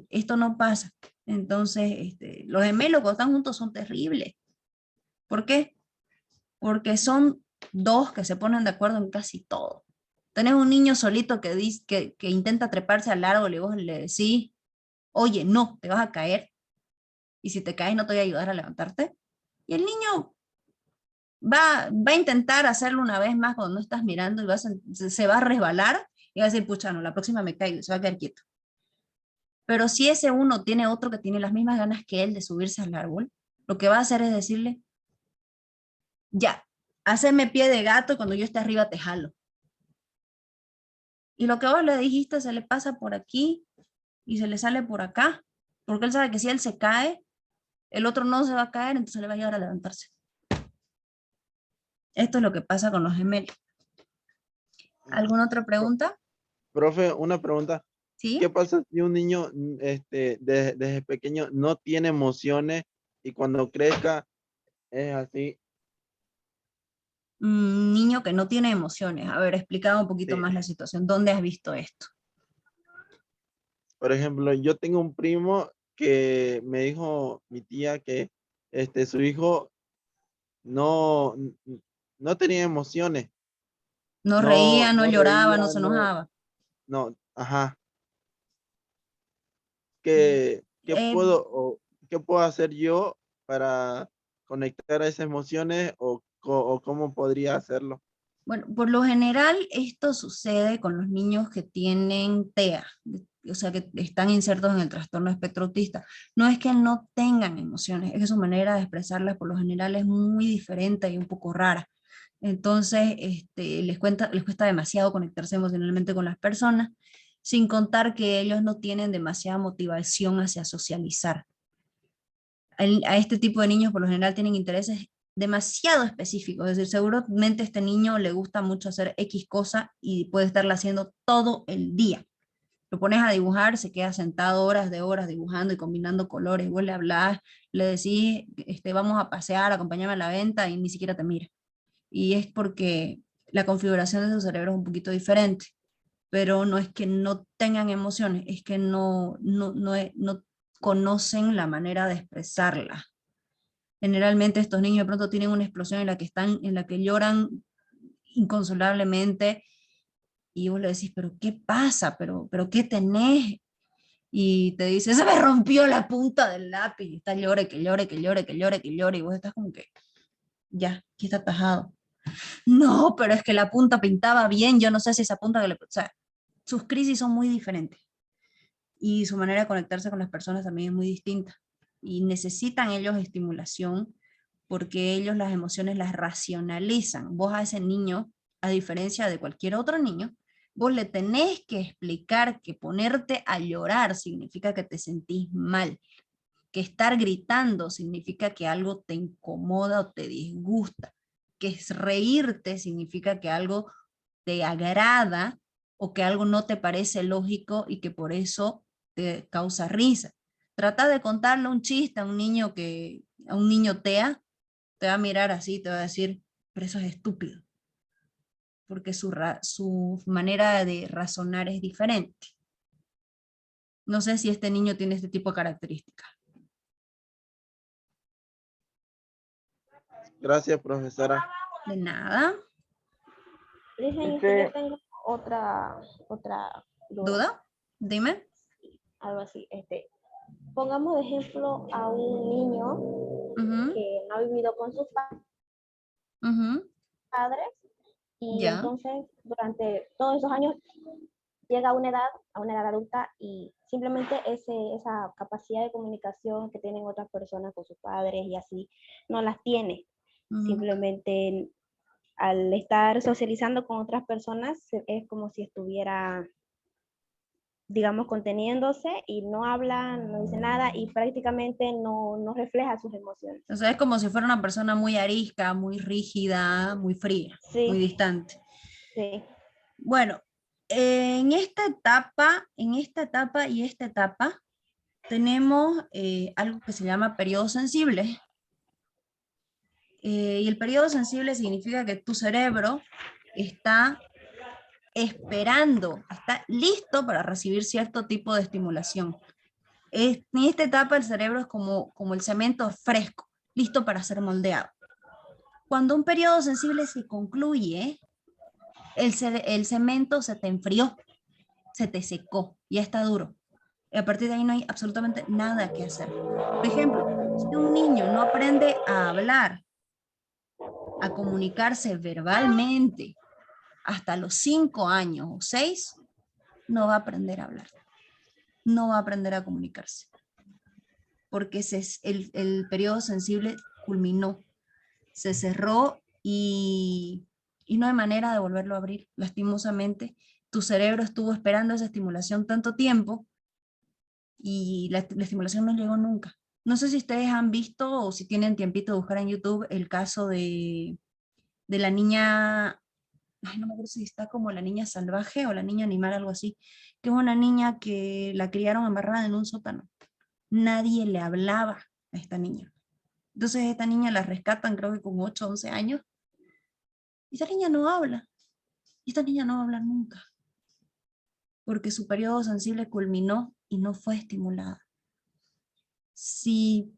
esto no pasa. Entonces los gemelos cuando están juntos son terribles. ¿Por qué? Porque son dos que se ponen de acuerdo en casi todo. Tenés un niño solito que intenta treparse al árbol y vos le decís, oye, no, te vas a caer, y si te caes no te voy a ayudar a levantarte. Y el niño va a intentar hacerlo una vez más cuando no estás mirando y se va a resbalar y va a decir, pucha, no, la próxima me caigo, se va a quedar quieto. Pero si ese uno tiene otro que tiene las mismas ganas que él de subirse al árbol, lo que va a hacer es decirle, ya, haceme pie de gato y cuando yo esté arriba te jalo. Y lo que vos le dijiste se le pasa por aquí y se le sale por acá, porque él sabe que si él se cae, el otro no se va a caer, entonces le va a ayudar a levantarse. Esto es lo que pasa con los gemelos. ¿Alguna otra pregunta? Profe, una pregunta. ¿Sí? ¿Qué pasa si un niño desde pequeño no tiene emociones y cuando crezca es así? Un niño que no tiene emociones. A ver, explica un poquito Sí. más la situación. ¿Dónde has visto esto? Por ejemplo, yo tengo un primo que me dijo mi tía que su hijo no, no tenía emociones. No No, reía, no no lloraba, no reía, se enojaba. no, ajá. Mm, ¿Qué qué puedo hacer yo para conectar a esas emociones o cómo podría hacerlo? Bueno, por lo general esto sucede con los niños que tienen TEA, o sea, que están insertos en el trastorno espectro autista. No es que no tengan emociones, es que su manera de expresarlas por lo general es muy diferente y un poco rara. Entonces, les cuesta demasiado conectarse emocionalmente con las personas, sin contar que ellos no tienen demasiada motivación hacia socializar. A este tipo de niños por lo general tienen intereses demasiado específicos, es decir, seguramente a este niño le gusta mucho hacer X cosa y puede estarla haciendo todo el día. Lo pones a dibujar, se queda sentado horas de horas dibujando y combinando colores, vos le hablás, le decís, vamos a pasear, acompáñame a la venta y ni siquiera te mira. Y es porque la configuración de su cerebro es un poquito diferente, pero no es que no tengan emociones, es que no conocen la manera de expresarla. Generalmente estos niños de pronto tienen una explosión en la que lloran inconsolablemente y vos le decís, pero ¿qué pasa? ¿Pero qué tenés? Y te dice, se me rompió la punta del lápiz y está llore, que llore, que llore, que llore, que llore y vos estás como que, ya, aquí está atajado. No, pero es que la punta pintaba bien, yo no sé si esa punta que le... O sea, sus crisis son muy diferentes y su manera de conectarse con las personas también es muy distinta. Y necesitan ellos estimulación porque ellos las emociones las racionalizan. Vos a ese niño, a diferencia de cualquier otro niño, vos le tenés que explicar que ponerte a llorar significa que te sentís mal, que estar gritando significa que algo te incomoda o te disgusta, que es reírte significa que algo te agrada o que algo no te parece lógico y que por eso te causa risa. Trata de contarle un chiste a un niño a un niño TEA, te va a mirar así, te va a decir, pero eso es estúpido, porque su manera de razonar es diferente. No sé si este niño tiene este tipo de características. Gracias, profesora. De nada. Dicen que Este, yo tengo otra duda, ¿Duda? Dime. algo así. Pongamos de ejemplo a un niño Ujú, que no ha vivido con sus ujú, padres y ya. entonces durante todos esos años llega a una edad adulta y simplemente esa capacidad de comunicación que tienen otras personas con sus padres y así, no las tiene. Ujú. Simplemente al estar socializando con otras personas es como si estuviera, digamos, conteniéndose y no habla, no dice nada y prácticamente no refleja sus emociones. O sea, es como si fuera una persona muy arisca, muy rígida, muy fría, muy Sí, distante. sí. Bueno, en esta etapa y esta etapa, tenemos algo que se llama periodo sensible. Y el periodo sensible significa que tu cerebro está esperando, está listo para recibir cierto tipo de estimulación. En esta etapa el cerebro es como el cemento fresco, listo para ser moldeado. Cuando un periodo sensible se concluye, el cemento se te enfrió, se te secó, ya está duro. Y a partir de ahí no hay absolutamente nada que hacer. Por ejemplo, si un niño no aprende a hablar a comunicarse verbalmente hasta los 5 años o 6, no va a aprender a hablar, no va a aprender a comunicarse, porque el periodo sensible culminó, se cerró y no hay manera de volverlo a abrir, lastimosamente. Tu cerebro estuvo esperando esa estimulación tanto tiempo y la estimulación no llegó nunca. No sé si ustedes han visto o si tienen tiempito de buscar en YouTube el caso de la niña, ay, no me acuerdo si está como la niña salvaje o la niña animal, algo así, que es una niña que la criaron amarrada en un sótano. Nadie le hablaba a esta niña. Entonces esta niña la rescatan creo que con 8 o 11 años. Y esta niña no habla. Y esta niña no va a hablar nunca. Porque su periodo sensible culminó y no fue estimulada. Si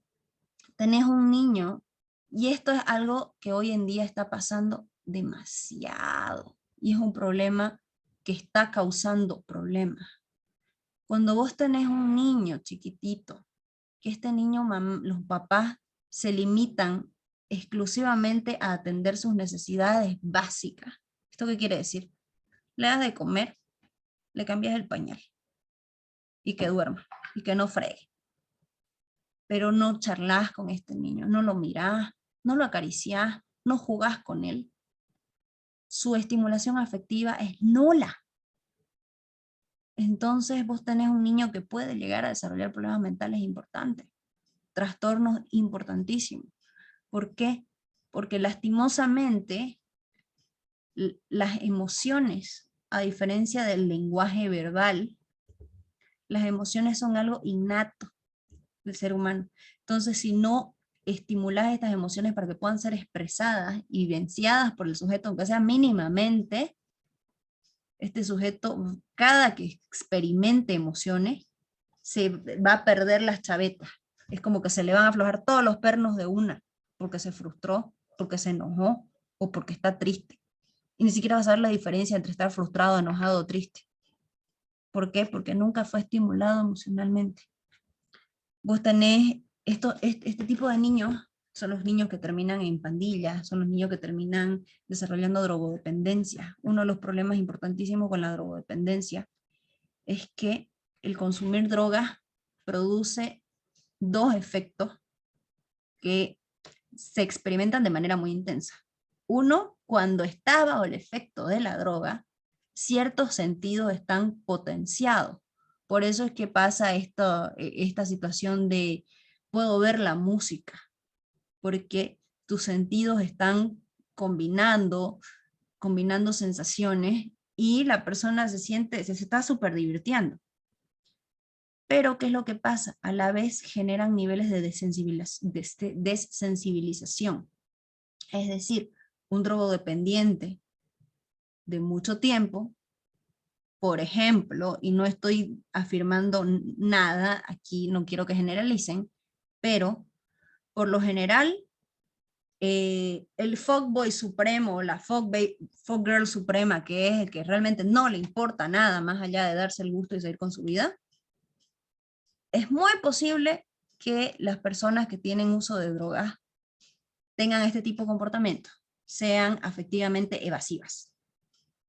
tenés un niño, y esto es algo que hoy en día está pasando demasiado, y es un problema que está causando problemas. Cuando vos tenés un niño chiquitito, que este niño, los papás se limitan exclusivamente a atender sus necesidades básicas. ¿Esto qué quiere decir? Le das de comer, le cambias el pañal, y que duerma, y que no fregue. Pero no charlas con este niño, no lo mirás, no lo acariciás, no jugás con él. Su estimulación afectiva es nula. Entonces vos tenés un niño que puede llegar a desarrollar problemas mentales importantes, trastornos importantísimos. ¿Por qué? Porque lastimosamente las emociones, a diferencia del lenguaje verbal, las emociones son algo innato del ser humano. Entonces, si no estimulas estas emociones para que puedan ser expresadas y vivenciadas por el sujeto, aunque sea mínimamente, este sujeto, cada que experimente emociones, se va a perder las chavetas. Es como que se le van a aflojar todos los pernos de una, porque se frustró, porque se enojó, o porque está triste. Y ni siquiera va a saber la diferencia entre estar frustrado, enojado o triste. ¿Por qué? Porque nunca fue estimulado emocionalmente. Vos tenés este tipo de niños, son los niños que terminan en pandillas, son los niños que terminan desarrollando drogodependencia. Uno de los problemas importantísimos con la drogodependencia es que el consumir drogas produce dos efectos que se experimentan de manera muy intensa. Uno, cuando está bajo el efecto de la droga, ciertos sentidos están potenciados. Por eso es que pasa esta situación de puedo ver la música, porque tus sentidos están combinando sensaciones y la persona se está súper divirtiendo. Pero, ¿qué es lo que pasa? A la vez generan niveles de desensibilización. Es decir, un drogodependiente de mucho tiempo, por ejemplo, y no estoy afirmando nada, aquí no quiero que generalicen, pero por lo general, el fuckboy supremo, la fuckgirl suprema, que es el que realmente no le importa nada más allá de darse el gusto y seguir con su vida, es muy posible que las personas que tienen uso de drogas tengan este tipo de comportamiento, sean afectivamente evasivas.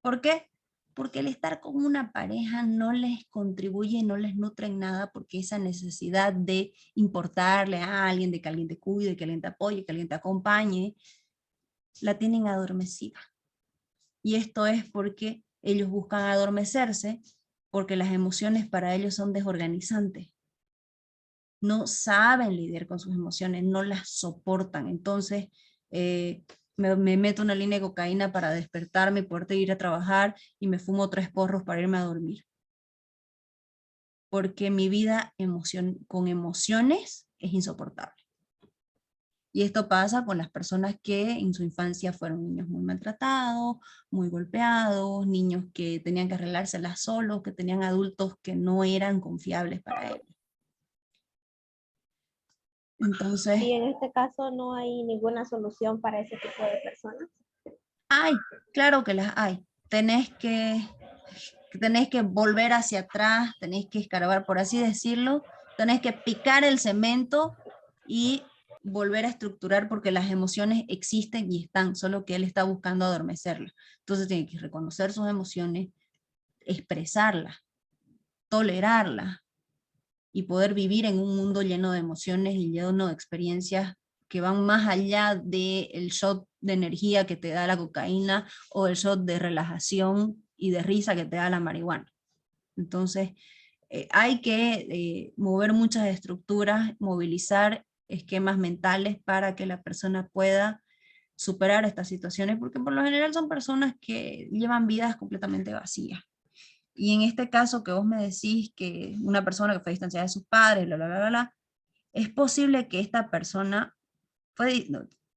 ¿Por qué? Porque el estar con una pareja no les contribuye, no les nutre en nada, porque esa necesidad de importarle a alguien, de que alguien te cuide, que alguien te apoye, que alguien te acompañe, la tienen adormecida. Y esto es porque ellos buscan adormecerse, porque las emociones para ellos son desorganizantes. No saben lidiar con sus emociones, no las soportan. Entonces, me meto una línea de cocaína para despertarme, poder ir a trabajar, y me fumo 3 porros para irme a dormir. Porque mi vida con emociones es insoportable. Y esto pasa con las personas que en su infancia fueron niños muy maltratados, muy golpeados, niños que tenían que arreglárselas solos, que tenían adultos que no eran confiables para ellos. Entonces, Y en este caso no hay ninguna solución para ese tipo de personas. claro que las hay. Tenés que volver hacia atrás, tenés que escarbar, por así decirlo, tenés que picar el cemento y volver a estructurar porque las emociones existen y están, solo que él está buscando adormecerlas. Entonces tiene que reconocer sus emociones, expresarlas, tolerarlas y poder vivir en un mundo lleno de emociones y lleno de experiencias que van más allá del shot de energía que te da la cocaína o el shot de relajación y de risa que te da la marihuana. Entonces, hay que mover muchas estructuras, movilizar esquemas mentales para que la persona pueda superar estas situaciones, porque por lo general son personas que llevan vidas completamente vacías. Y en este caso que vos me decís que una persona que fue distanciada de sus padres, bla, bla, bla, bla, bla, es posible que esta persona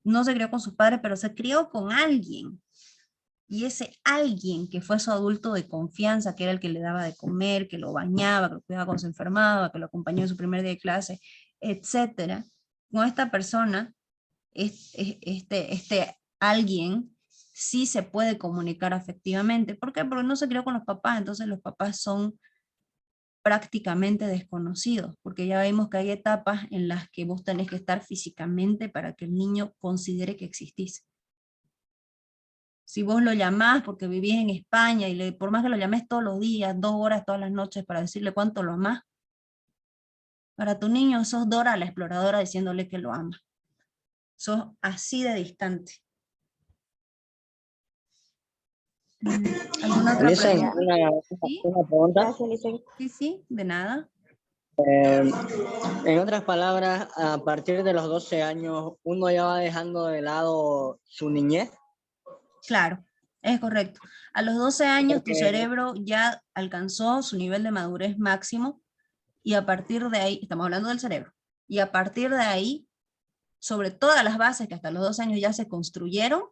no se crió con sus padres, pero se crió con alguien. Y ese alguien que fue su adulto de confianza, que era el que le daba de comer, que lo bañaba, que lo cuidaba cuando se enfermaba, que lo acompañó en su primer día de clase, etcétera, con esta persona, este alguien sí se puede comunicar afectivamente. ¿Por qué? Porque no se crió con los papás, entonces los papás son prácticamente desconocidos, porque ya vimos que hay etapas en las que vos tenés que estar físicamente para que el niño considere que existís. Si vos lo llamás porque vivís en España y por más que lo llames todos los días, 2 horas todas las noches para decirle cuánto lo amás, para tu niño sos Dora la exploradora diciéndole que lo ama. Sos así de distante. ¿Alguna otra Lisa, pregunta? ¿Sí? una pregunta. Gracias, Licen. Sí, de nada. En otras palabras, a partir de los 12 años, uno ya va dejando de lado su niñez. Claro, es correcto. A los 12 años tu Porque- cerebro ya alcanzó su nivel de madurez máximo y a partir de ahí, estamos hablando del cerebro, y a partir de ahí, sobre todas las bases que hasta los 12 años ya se construyeron,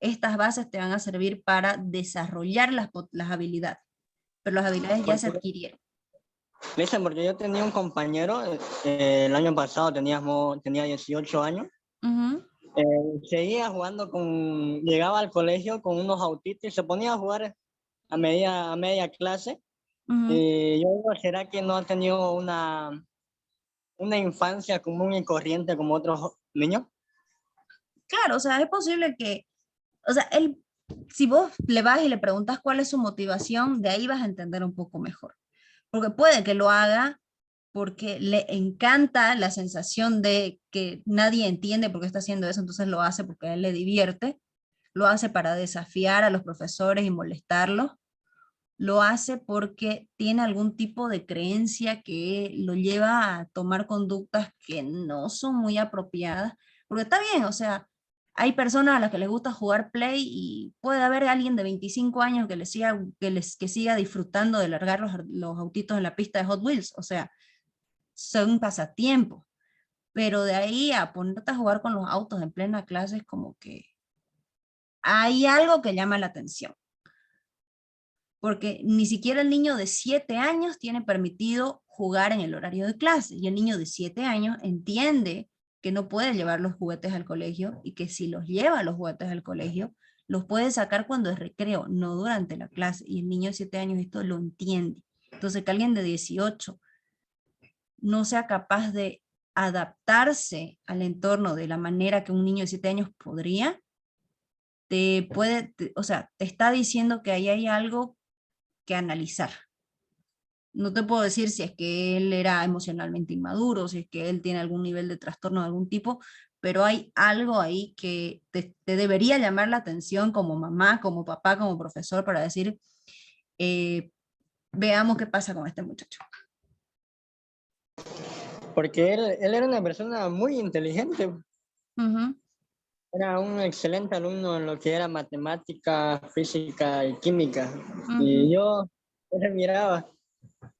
estas bases te van a servir para desarrollar las habilidades, pero las habilidades ya se adquirieron. Lisa, porque yo tenía un compañero, el año pasado tenía 18 años, Ujú, seguía jugando llegaba al colegio con unos autitos y se ponía a jugar a media clase. ujú. Y yo digo, ¿será que no ha tenido una infancia común y corriente como otros niños? Claro, o sea, es posible que, o sea, si vos le vas y le preguntas cuál es su motivación, de ahí vas a entender un poco mejor. Porque puede que lo haga porque le encanta la sensación de que nadie entiende por qué está haciendo eso, entonces lo hace porque a él le divierte, lo hace para desafiar a los profesores y molestarlos, lo hace porque tiene algún tipo de creencia que lo lleva a tomar conductas que no son muy apropiadas, porque está bien, o sea, hay personas a las que les gusta jugar Play y puede haber alguien de 25 años que siga disfrutando de largar los autitos en la pista de Hot Wheels, o sea, son pasatiempos, pero de ahí a ponerte a jugar con los autos en plena clase es como que hay algo que llama la atención. Porque ni siquiera el niño de 7 años tiene permitido jugar en el horario de clase, y el niño de 7 años entiende que no puede llevar los juguetes al colegio, y que si los lleva los juguetes al colegio, los puede sacar cuando es recreo, no durante la clase, y el niño de 7 años esto lo entiende. Entonces que alguien de 18 no sea capaz de adaptarse al entorno de la manera que un niño de 7 años podría, o sea, te está diciendo que ahí hay algo que analizar. No te puedo decir si es que él era emocionalmente inmaduro, si es que él tiene algún nivel de trastorno de algún tipo, pero hay algo ahí que te debería llamar la atención como mamá, como papá, como profesor, para decir, veamos qué pasa con este muchacho. Porque él era una persona muy inteligente. Ujú. Era un excelente alumno en lo que era matemática, física y química. Ujú. Y yo le miraba.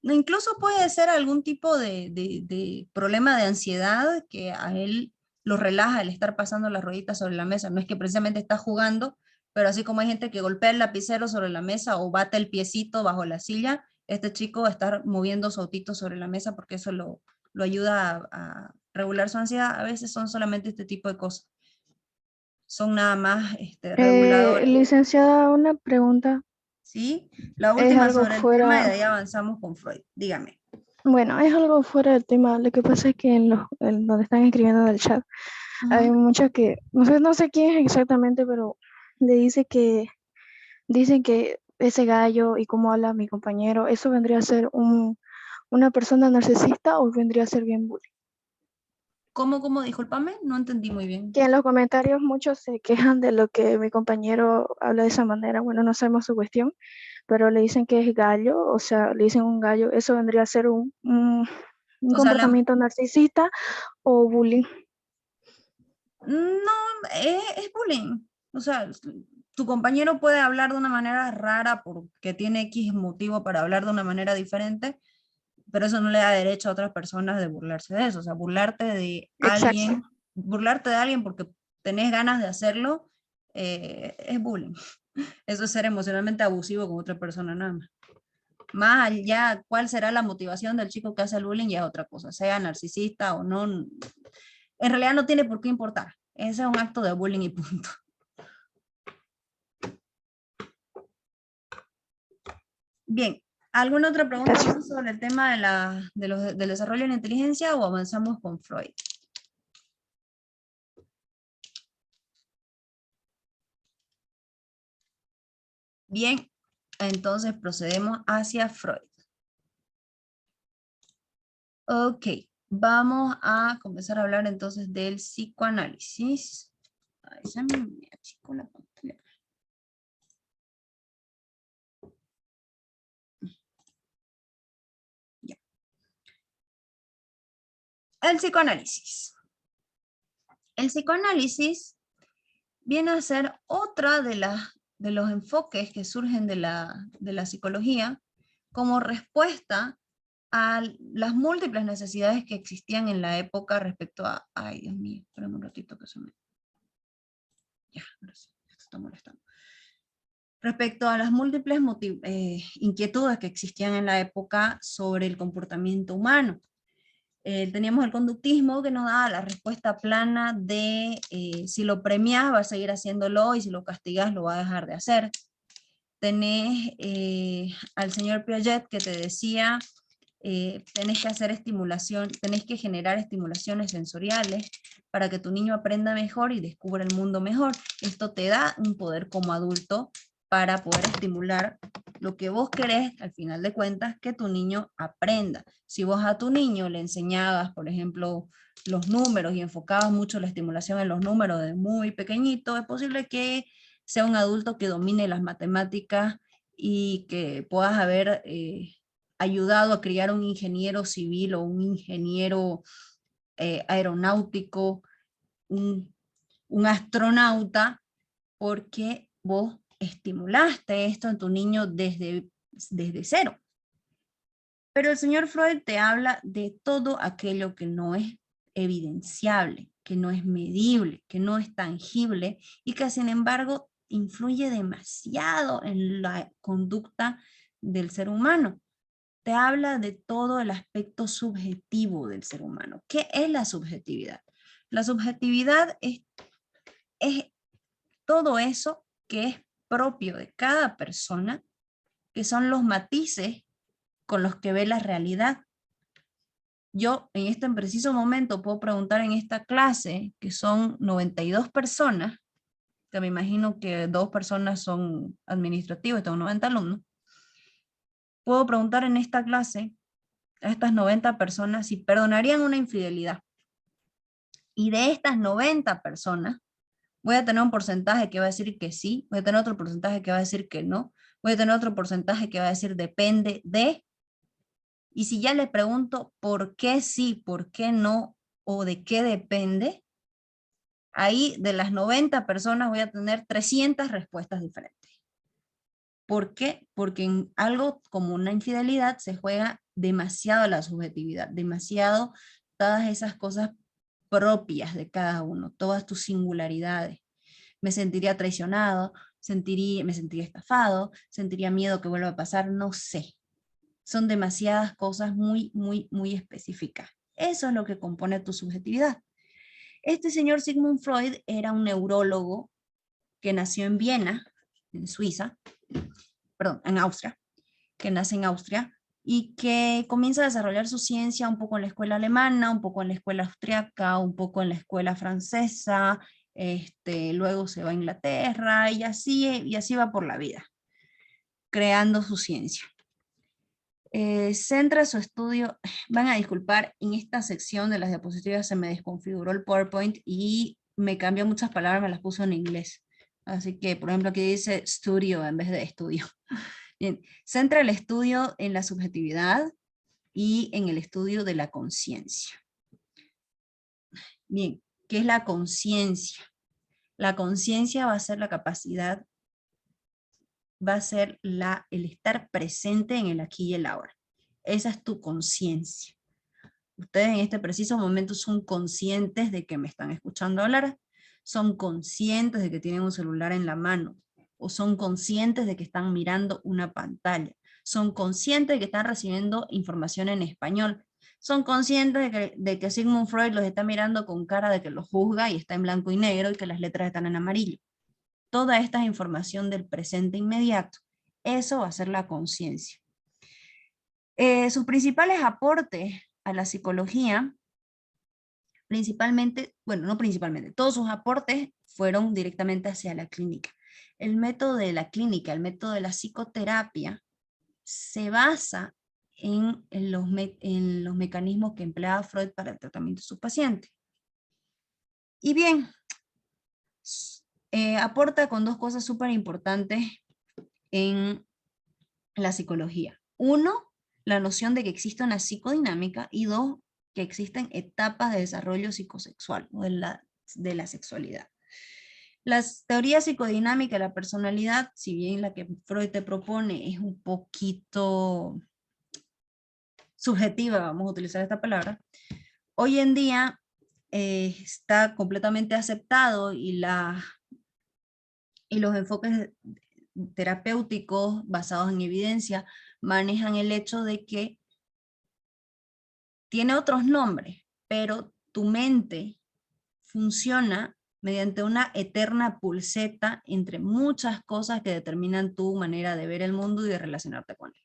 Incluso puede ser algún tipo de problema de ansiedad que a él lo relaja el estar pasando las rueditas sobre la mesa. No es que precisamente está jugando, pero así como hay gente que golpea el lapicero sobre la mesa o bate el piecito bajo la silla, este chico va a estar moviendo su autito sobre la mesa porque eso lo ayuda a regular su ansiedad. A veces son solamente este tipo de cosas. Son nada más reguladores. Licenciada, una pregunta. ¿Sí? La Es última algo sobre el tema y de fuera, ahí avanzamos con Freud. Dígame. Bueno, es algo fuera del tema. Lo que pasa es que en donde están escribiendo en el chat, hay Ujú. muchas que, no sé quién es exactamente, pero le dicen que ese gallo y cómo habla mi compañero, eso vendría a ser una persona narcisista o vendría a ser bien bullying. ¿Cómo? Discúlpame, no entendí muy bien. Que en los comentarios muchos se quejan de lo que mi compañero habla de esa manera. Bueno, no sabemos su cuestión, pero le dicen que es gallo, o sea, le dicen un gallo, eso vendría a ser un O sea, comportamiento narcisista o bullying. no, es bullying. O sea, tu compañero puede hablar de una manera rara porque tiene X motivo para hablar de una manera diferente, pero eso no le da derecho a otras personas de burlarse de eso. O sea, Exacto. burlarte de alguien porque tenés ganas de hacerlo, es bullying. Eso es ser emocionalmente abusivo con otra persona nada más. Más allá, cuál será la motivación del chico que hace el bullying ya es otra cosa, sea narcisista o no, en realidad no tiene por qué importar. Ese es un acto de bullying y punto. Bien, ¿alguna otra pregunta Gracias. más sobre el tema del desarrollo de la inteligencia o avanzamos con Freud? Bien, entonces procedemos hacia Freud. Ok, vamos a comenzar a hablar entonces del psicoanálisis. Ay, se me achicó la pantalla. Ya. El psicoanálisis. El psicoanálisis viene a ser otra de los enfoques que surgen de la psicología como respuesta a las múltiples necesidades que existían en la época respecto a... Ay, Dios mío, espérame un ratito que se me... Ya, ahora sí, esto está molestando. Respecto a las múltiples inquietudes que existían en la época sobre el comportamiento humano. Teníamos el conductismo que nos daba la respuesta plana de si lo premias va a seguir haciéndolo y si lo castigas lo va a dejar de hacer. Tenés al señor Piaget que te decía tenés que hacer estimulación, tenés que generar estimulaciones sensoriales para que tu niño aprenda mejor y descubra el mundo mejor. Esto te da un poder como adulto para poder estimular lo que vos querés, al final de cuentas, que tu niño aprenda. Si vos a tu niño le enseñabas, por ejemplo, los números y enfocabas mucho la estimulación en los números de muy pequeñito, es posible que sea un adulto que domine las matemáticas y que puedas haber ayudado a criar un ingeniero civil o un ingeniero aeronáutico, un astronauta, porque vos estimulaste esto en tu niño desde cero. Pero el señor Freud te habla de todo aquello que no es evidenciable, que no es medible, que no es tangible y que sin embargo influye demasiado en la conducta del ser humano. Te habla de todo el aspecto subjetivo del ser humano. ¿Qué es la subjetividad? La subjetividad es todo eso que es propio de cada persona, que son los matices con los que ve la realidad. Yo en este preciso momento puedo preguntar en esta clase, que son 92 personas, que me imagino que 2 personas son administrativos, tengo 90 alumnos, puedo preguntar en esta clase a estas 90 personas si perdonarían una infidelidad. Y de estas 90 personas, voy a tener un porcentaje que va a decir que sí, voy a tener otro porcentaje que va a decir que no, voy a tener otro porcentaje que va a decir depende de, y si ya le pregunto por qué sí, por qué no, o de qué depende, ahí de las 90 personas voy a tener 300 respuestas diferentes. ¿Por qué? Porque en algo como una infidelidad se juega demasiado la subjetividad, demasiado todas esas cosas propias de cada uno, todas tus singularidades. Me sentiría traicionado, me sentiría estafado, sentiría miedo que vuelva a pasar, no sé. Son demasiadas cosas muy específicas. Eso es lo que compone tu subjetividad. Este señor Sigmund Freud era un neurólogo que nació en Viena, en Suiza, perdón, en Austria, que nace en Austria, y que comienza a desarrollar su ciencia un poco en la escuela alemana, un poco en la escuela austriaca, un poco en la escuela francesa, luego se va a Inglaterra y así va por la vida, creando su ciencia. Centra su estudio, van a disculpar, en esta sección de las diapositivas se me desconfiguró el PowerPoint y me cambió muchas palabras, me las puso en inglés. Así que, por ejemplo, aquí dice studio en vez de estudio. Bien, centra el estudio en la subjetividad y en el estudio de la conciencia. Bien, ¿qué es la conciencia? La conciencia va a ser la capacidad, va a ser el estar presente en el aquí y el ahora. Esa es tu conciencia. Ustedes en este preciso momento son conscientes de que me están escuchando hablar, son conscientes de que tienen un celular en la mano, o son conscientes de que están mirando una pantalla, son conscientes de que están recibiendo información en español, son conscientes de que Sigmund Freud los está mirando con cara de que los juzga y está en blanco y negro y que las letras están en amarillo. Toda esta es información del presente inmediato. Eso va a ser la conciencia. Sus principales aportes a la psicología, principalmente, bueno, no principalmente, todos sus aportes fueron directamente hacia la clínica. El método de la clínica, el método de la psicoterapia, se basa en los mecanismos que empleaba Freud para el tratamiento de sus pacientes. Y bien, aporta con dos cosas súper importantes en la psicología. Uno, la noción de que existe una psicodinámica, y dos, que existen etapas de desarrollo psicosexual o de la sexualidad. Las teorías psicodinámicas de la personalidad, si bien la que Freud te propone es un poquito subjetiva, vamos a utilizar esta palabra, hoy en día está completamente aceptado y los enfoques terapéuticos basados en evidencia manejan el hecho de que tiene otros nombres, pero tu mente funciona mediante una eterna pulseta entre muchas cosas que determinan tu manera de ver el mundo y de relacionarte con él.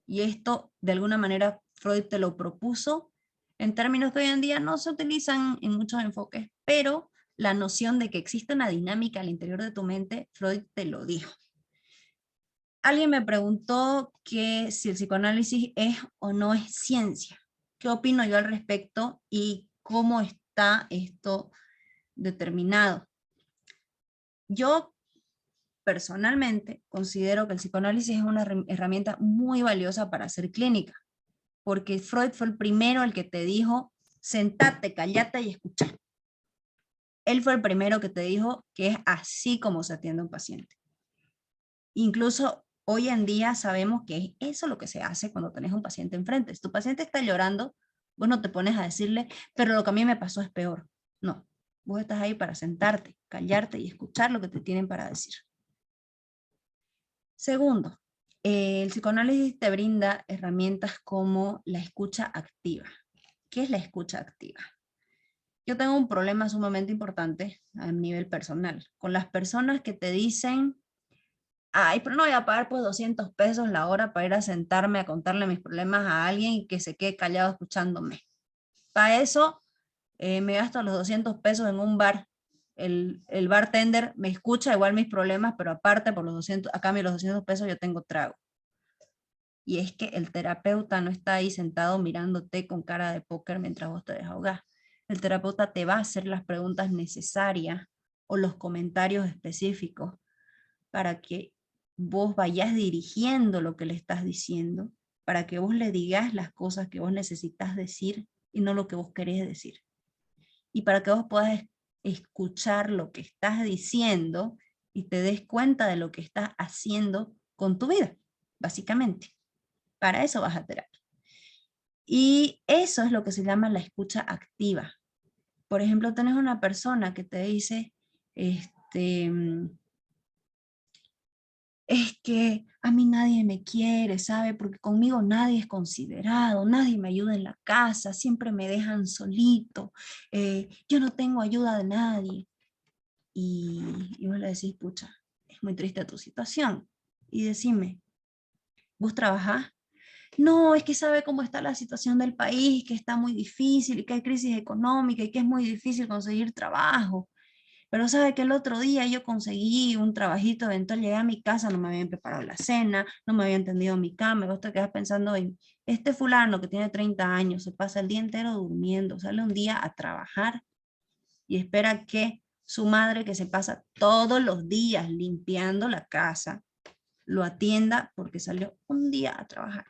Y esto, de alguna manera, Freud te lo propuso en términos que hoy en día no se utilizan en muchos enfoques, pero la noción de que existe una dinámica al interior de tu mente, Freud te lo dijo. Alguien me preguntó que si el psicoanálisis es o no es ciencia. ¿Qué opino yo al respecto y cómo está esto determinado? Yo personalmente considero que el psicoanálisis es una herramienta muy valiosa para hacer clínica, porque Freud fue el primero el que te dijo, sentate, callate y escucha. Él fue el primero que te dijo que es así como se atiende a un paciente. Incluso hoy en día sabemos que es eso lo que se hace cuando tenés un paciente enfrente. Si tu paciente está llorando, vos no te pones a decirle, pero lo que a mí me pasó es peor. No, vos estás ahí para sentarte, callarte y escuchar lo que te tienen para decir. Segundo, el psicoanálisis te brinda herramientas como la escucha activa. ¿Qué es la escucha activa? Yo tengo un problema sumamente importante a nivel personal, con las personas que te dicen, ay, pero no voy a pagar pues 200 pesos la hora para ir a sentarme a contarle mis problemas a alguien y que se quede callado escuchándome. Para eso me gasto los 200 pesos en un bar. El bartender me escucha igual mis problemas, pero aparte por los 200, a cambio de los 200 pesos yo tengo trago. Y es que el terapeuta no está ahí sentado mirándote con cara de póker mientras vos te desahogás. El terapeuta te va a hacer las preguntas necesarias o los comentarios específicos para que vos vayas dirigiendo lo que le estás diciendo, para que vos le digas las cosas que vos necesitas decir y no lo que vos querés decir. Y para que vos puedas escuchar lo que estás diciendo y te des cuenta de lo que estás haciendo con tu vida, básicamente. Para eso vas a terapia. Y eso es lo que se llama la escucha activa. Por ejemplo, tenés una persona que te dice, es que a mí nadie me quiere, ¿sabe? Porque conmigo nadie es considerado, nadie me ayuda en la casa, siempre me dejan solito, yo no tengo ayuda de nadie. Y vos le decís, pucha, es muy triste tu situación. Y decime, ¿vos trabajás? no, es que sabe cómo está la situación del país, que está muy difícil, y que hay crisis económica, y que es muy difícil conseguir trabajo. Pero sabe que el otro día yo conseguí un trabajito, eventual llegué a mi casa, no me habían preparado la cena, no me habían tendido mi cama, y vos te quedas pensando en este fulano que tiene 30 años, se pasa el día entero durmiendo, sale un día a trabajar y espera que su madre, que se pasa todos los días limpiando la casa, lo atienda porque salió un día a trabajar.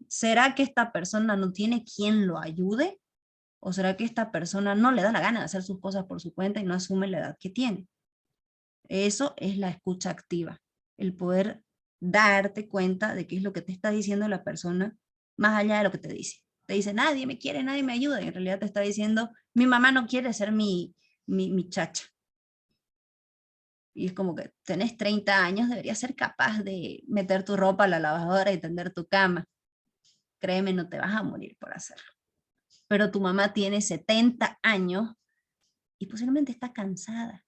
¿Será que esta persona no tiene quien lo ayude? ¿O será que esta persona no le da la gana de hacer sus cosas por su cuenta y no asume la edad que tiene? Eso es la escucha activa, el poder darte cuenta de qué es lo que te está diciendo la persona, más allá de lo que te dice. Te dice, nadie me quiere, nadie me ayuda, y en realidad te está diciendo, mi mamá no quiere ser mi chacha. Y es como que tenés 30 años, deberías ser capaz de meter tu ropa a la lavadora y tender tu cama. Créeme, no te vas a morir por hacerlo. Pero tu mamá tiene 70 años y posiblemente está cansada.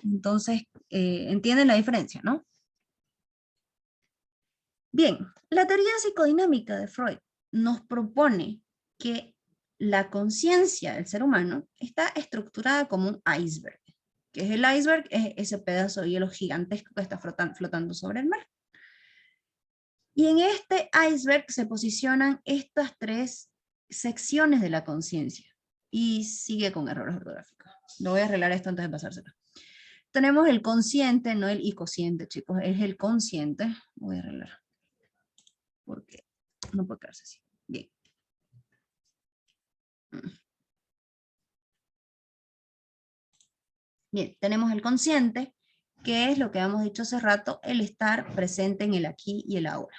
Entonces, ¿entienden la diferencia, no? Bien, la teoría psicodinámica de Freud nos propone que la conciencia del ser humano está estructurada como un iceberg. ¿Qué es el iceberg? Es ese pedazo de hielo gigantesco que está flotando sobre el mar. Y en este iceberg se posicionan estas tres secciones de la conciencia. Y sigue con errores ortográficos. Lo voy a arreglar esto antes de pasárselo. Tenemos el consciente, no el inconsciente, chicos, es el consciente. Voy a arreglar. Porque no puede quedarse así. Bien. Bien, tenemos el consciente, que es lo que hemos dicho hace rato, el estar presente en el aquí y el ahora.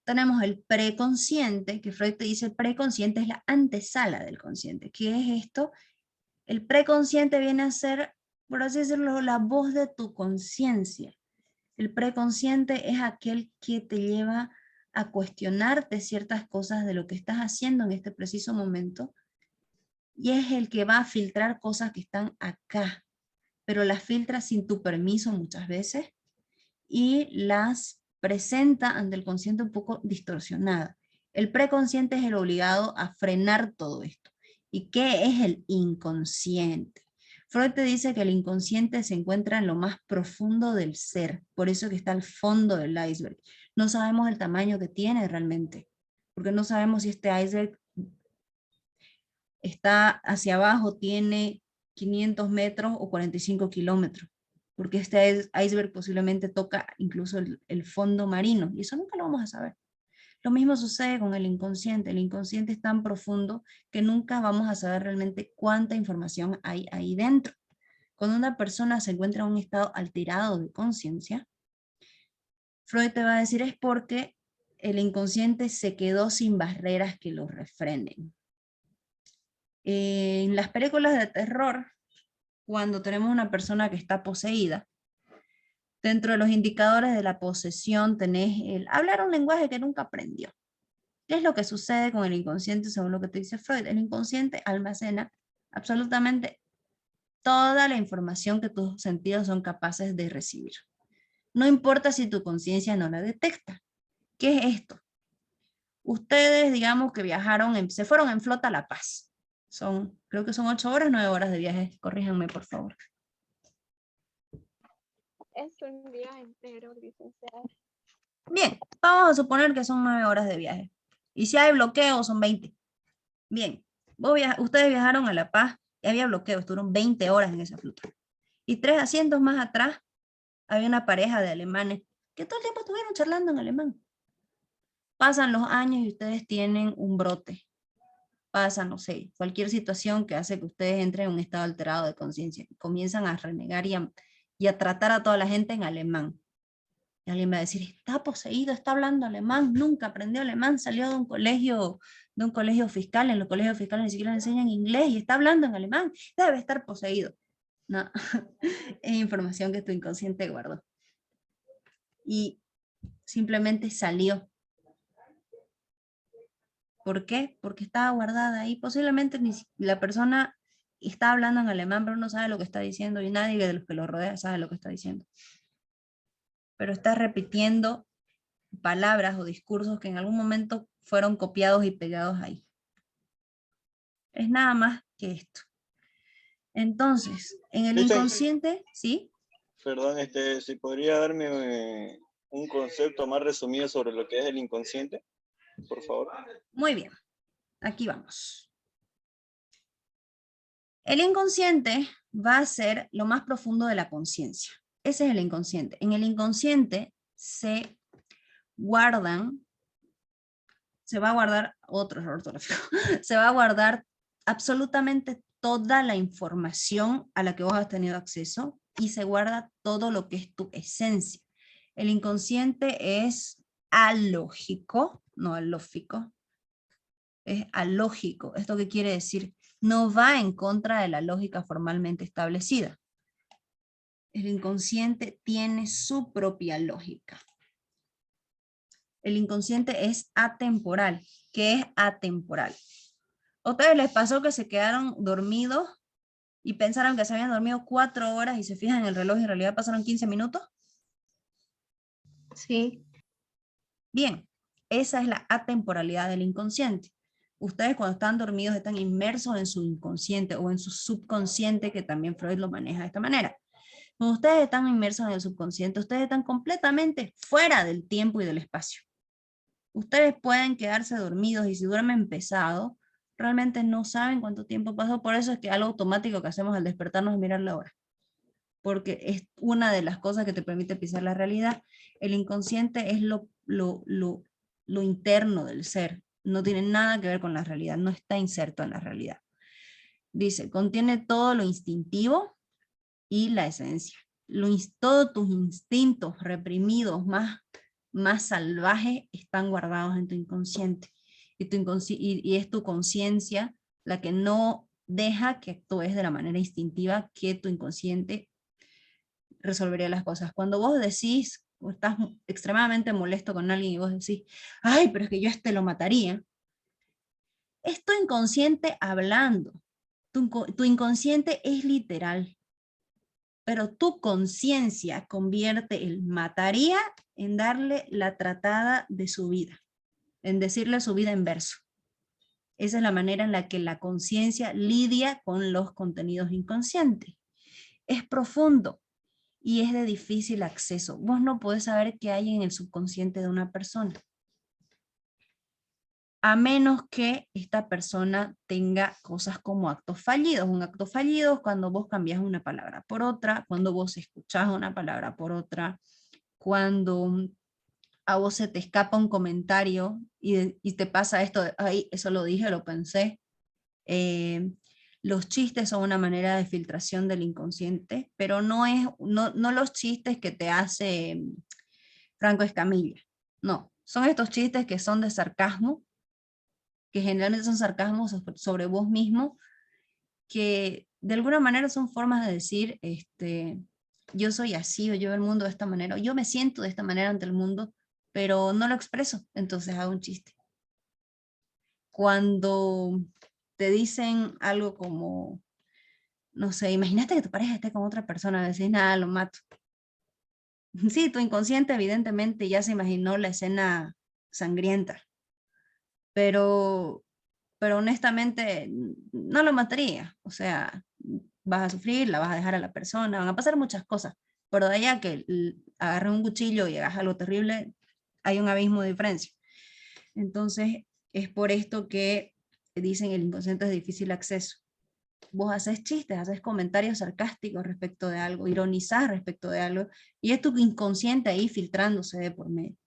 Tenemos el preconsciente, que Freud te dice el preconsciente es la antesala del consciente. ¿Qué es esto? El preconsciente viene a ser, por así decirlo, la voz de tu conciencia. El preconsciente es aquel que te lleva a cuestionarte ciertas cosas de lo que estás haciendo en este preciso momento, y es el que va a filtrar cosas que están acá, pero las filtra sin tu permiso muchas veces, y las presenta ante el consciente un poco distorsionada. El preconsciente es el obligado a frenar todo esto. ¿Y qué es el inconsciente? Freud te dice que el inconsciente se encuentra en lo más profundo del ser, por eso que está al fondo del iceberg. No sabemos el tamaño que tiene realmente, porque no sabemos si este iceberg está hacia abajo, tiene 500 metros o 45 kilómetros, porque este iceberg posiblemente toca incluso el fondo marino, y eso nunca lo vamos a saber. Lo mismo sucede con el inconsciente es tan profundo que nunca vamos a saber realmente cuánta información hay ahí dentro. Cuando una persona se encuentra en un estado alterado de conciencia, Freud te va a decir es porque el inconsciente se quedó sin barreras que lo refrenen. En las películas de terror, cuando tenemos una persona que está poseída, dentro de los indicadores de la posesión tenés el hablar un lenguaje que nunca aprendió. ¿Qué es lo que sucede con el inconsciente según lo que te dice Freud? El inconsciente almacena absolutamente toda la información que tus sentidos son capaces de recibir. No importa si tu conciencia no la detecta. ¿Qué es esto? Ustedes, digamos que viajaron, se fueron en flota a La Paz. Creo que son 8 horas, 9 horas de viaje. Corríjanme, por favor. Es un día entero, licenciada. Bien, vamos a suponer que son 9 horas de viaje. Y si hay bloqueo, son 20. Bien, ustedes viajaron a La Paz y había bloqueo, estuvieron 20 horas en esa flota. Y 3 asientos más atrás había una pareja de alemanes que todo el tiempo estuvieron charlando en alemán. Pasan los años y ustedes tienen un brote. Pasa, no sé, cualquier situación que hace que ustedes entren en un estado alterado de conciencia. Comienzan a renegar y a tratar a toda la gente en alemán. Y alguien va a decir, está poseído, está hablando alemán, nunca aprendió alemán, salió de un colegio fiscal, en los colegios fiscales ni siquiera le enseñan inglés y está hablando en alemán, debe estar poseído. No, es información que tu inconsciente guardó. Y simplemente salió. ¿Por qué? Porque estaba guardada ahí. Posiblemente la persona está hablando en alemán, pero no sabe lo que está diciendo y nadie de los que lo rodea sabe lo que está diciendo. pero estás repitiendo palabras o discursos que en algún momento fueron copiados y pegados ahí. Es nada más que esto. Entonces, en el Teacher. inconsciente, ¿sí? Perdón, si podría darme un concepto más resumido sobre lo que es el inconsciente, por favor. Muy bien, aquí vamos. El inconsciente va a ser lo más profundo de la conciencia. Ese es el inconsciente. En el inconsciente se va a guardar otro error ortográfico, se va a guardar absolutamente toda la información a la que vos has tenido acceso y se guarda todo lo que es tu esencia. El inconsciente es alógico, no alófico, es alógico. ¿Esto qué quiere decir? No va en contra de la lógica formalmente establecida. El inconsciente tiene su propia lógica. El inconsciente es atemporal. ¿Qué es atemporal? ¿A ustedes les pasó que se quedaron dormidos y pensaron que se habían dormido 4 horas y se fijan en el reloj y en realidad pasaron 15 minutos? Sí. Bien, esa es la atemporalidad del inconsciente. Ustedes cuando están dormidos están inmersos en su inconsciente o en su subconsciente, que también Freud lo maneja de esta manera. Cuando ustedes están inmersos en el subconsciente, ustedes están completamente fuera del tiempo y del espacio. Ustedes pueden quedarse dormidos y si duermen pesado, realmente no saben cuánto tiempo pasó. Por eso es que algo automático que hacemos al despertarnos es mirar la hora. Porque es una de las cosas que te permite pisar la realidad. El inconsciente es lo interno del ser. No tiene nada que ver con la realidad, no está inserto en la realidad. Dice, contiene todo lo instintivo y la esencia. Todos tus instintos reprimidos más salvajes están guardados en tu inconsciente. Y es tu conciencia la que no deja que actúes de la manera instintiva que tu inconsciente resolvería las cosas. Cuando vos decís, o estás extremadamente molesto con alguien y vos decís, ay, pero es que yo lo mataría, es tu inconsciente hablando. Tu inconsciente es literal, pero tu conciencia convierte el mataría en darle la tratada de su vida, en decirle su vida en verso. Esa es la manera en la que la conciencia lidia con los contenidos inconscientes. Es profundo y es de difícil acceso. Vos no podés saber qué hay en el subconsciente de una persona, a menos que esta persona tenga cosas como actos fallidos. Un acto fallido es cuando vos cambias una palabra por otra, cuando vos escuchás una palabra por otra, cuando a vos se te escapa un comentario y te pasa esto de, ay, eso lo dije, lo pensé. Los chistes son una manera de filtración del inconsciente, pero no los chistes que te hace Franco Escamilla. No, son estos chistes que son de sarcasmo, que generalmente son sarcasmos sobre vos mismo, que de alguna manera son formas de decir, yo soy así, o yo veo el mundo de esta manera, o yo me siento de esta manera ante el mundo, pero no lo expreso, entonces hago un chiste. Cuando te dicen algo como, no sé, imagínate que tu pareja esté con otra persona, decís, nada, lo mato. Sí, tu inconsciente evidentemente ya se imaginó la escena sangrienta, pero honestamente no lo mataría. O sea, vas a sufrir, la vas a dejar a la persona, van a pasar muchas cosas, pero de allá que agarres un cuchillo y hagas algo terrible, hay un abismo de diferencia. Entonces, es por esto que dicen el inconsciente es difícil acceso. Vos haces chistes, haces comentarios sarcásticos respecto de algo, ironizás respecto de algo, y es tu inconsciente ahí filtrándose de por medio.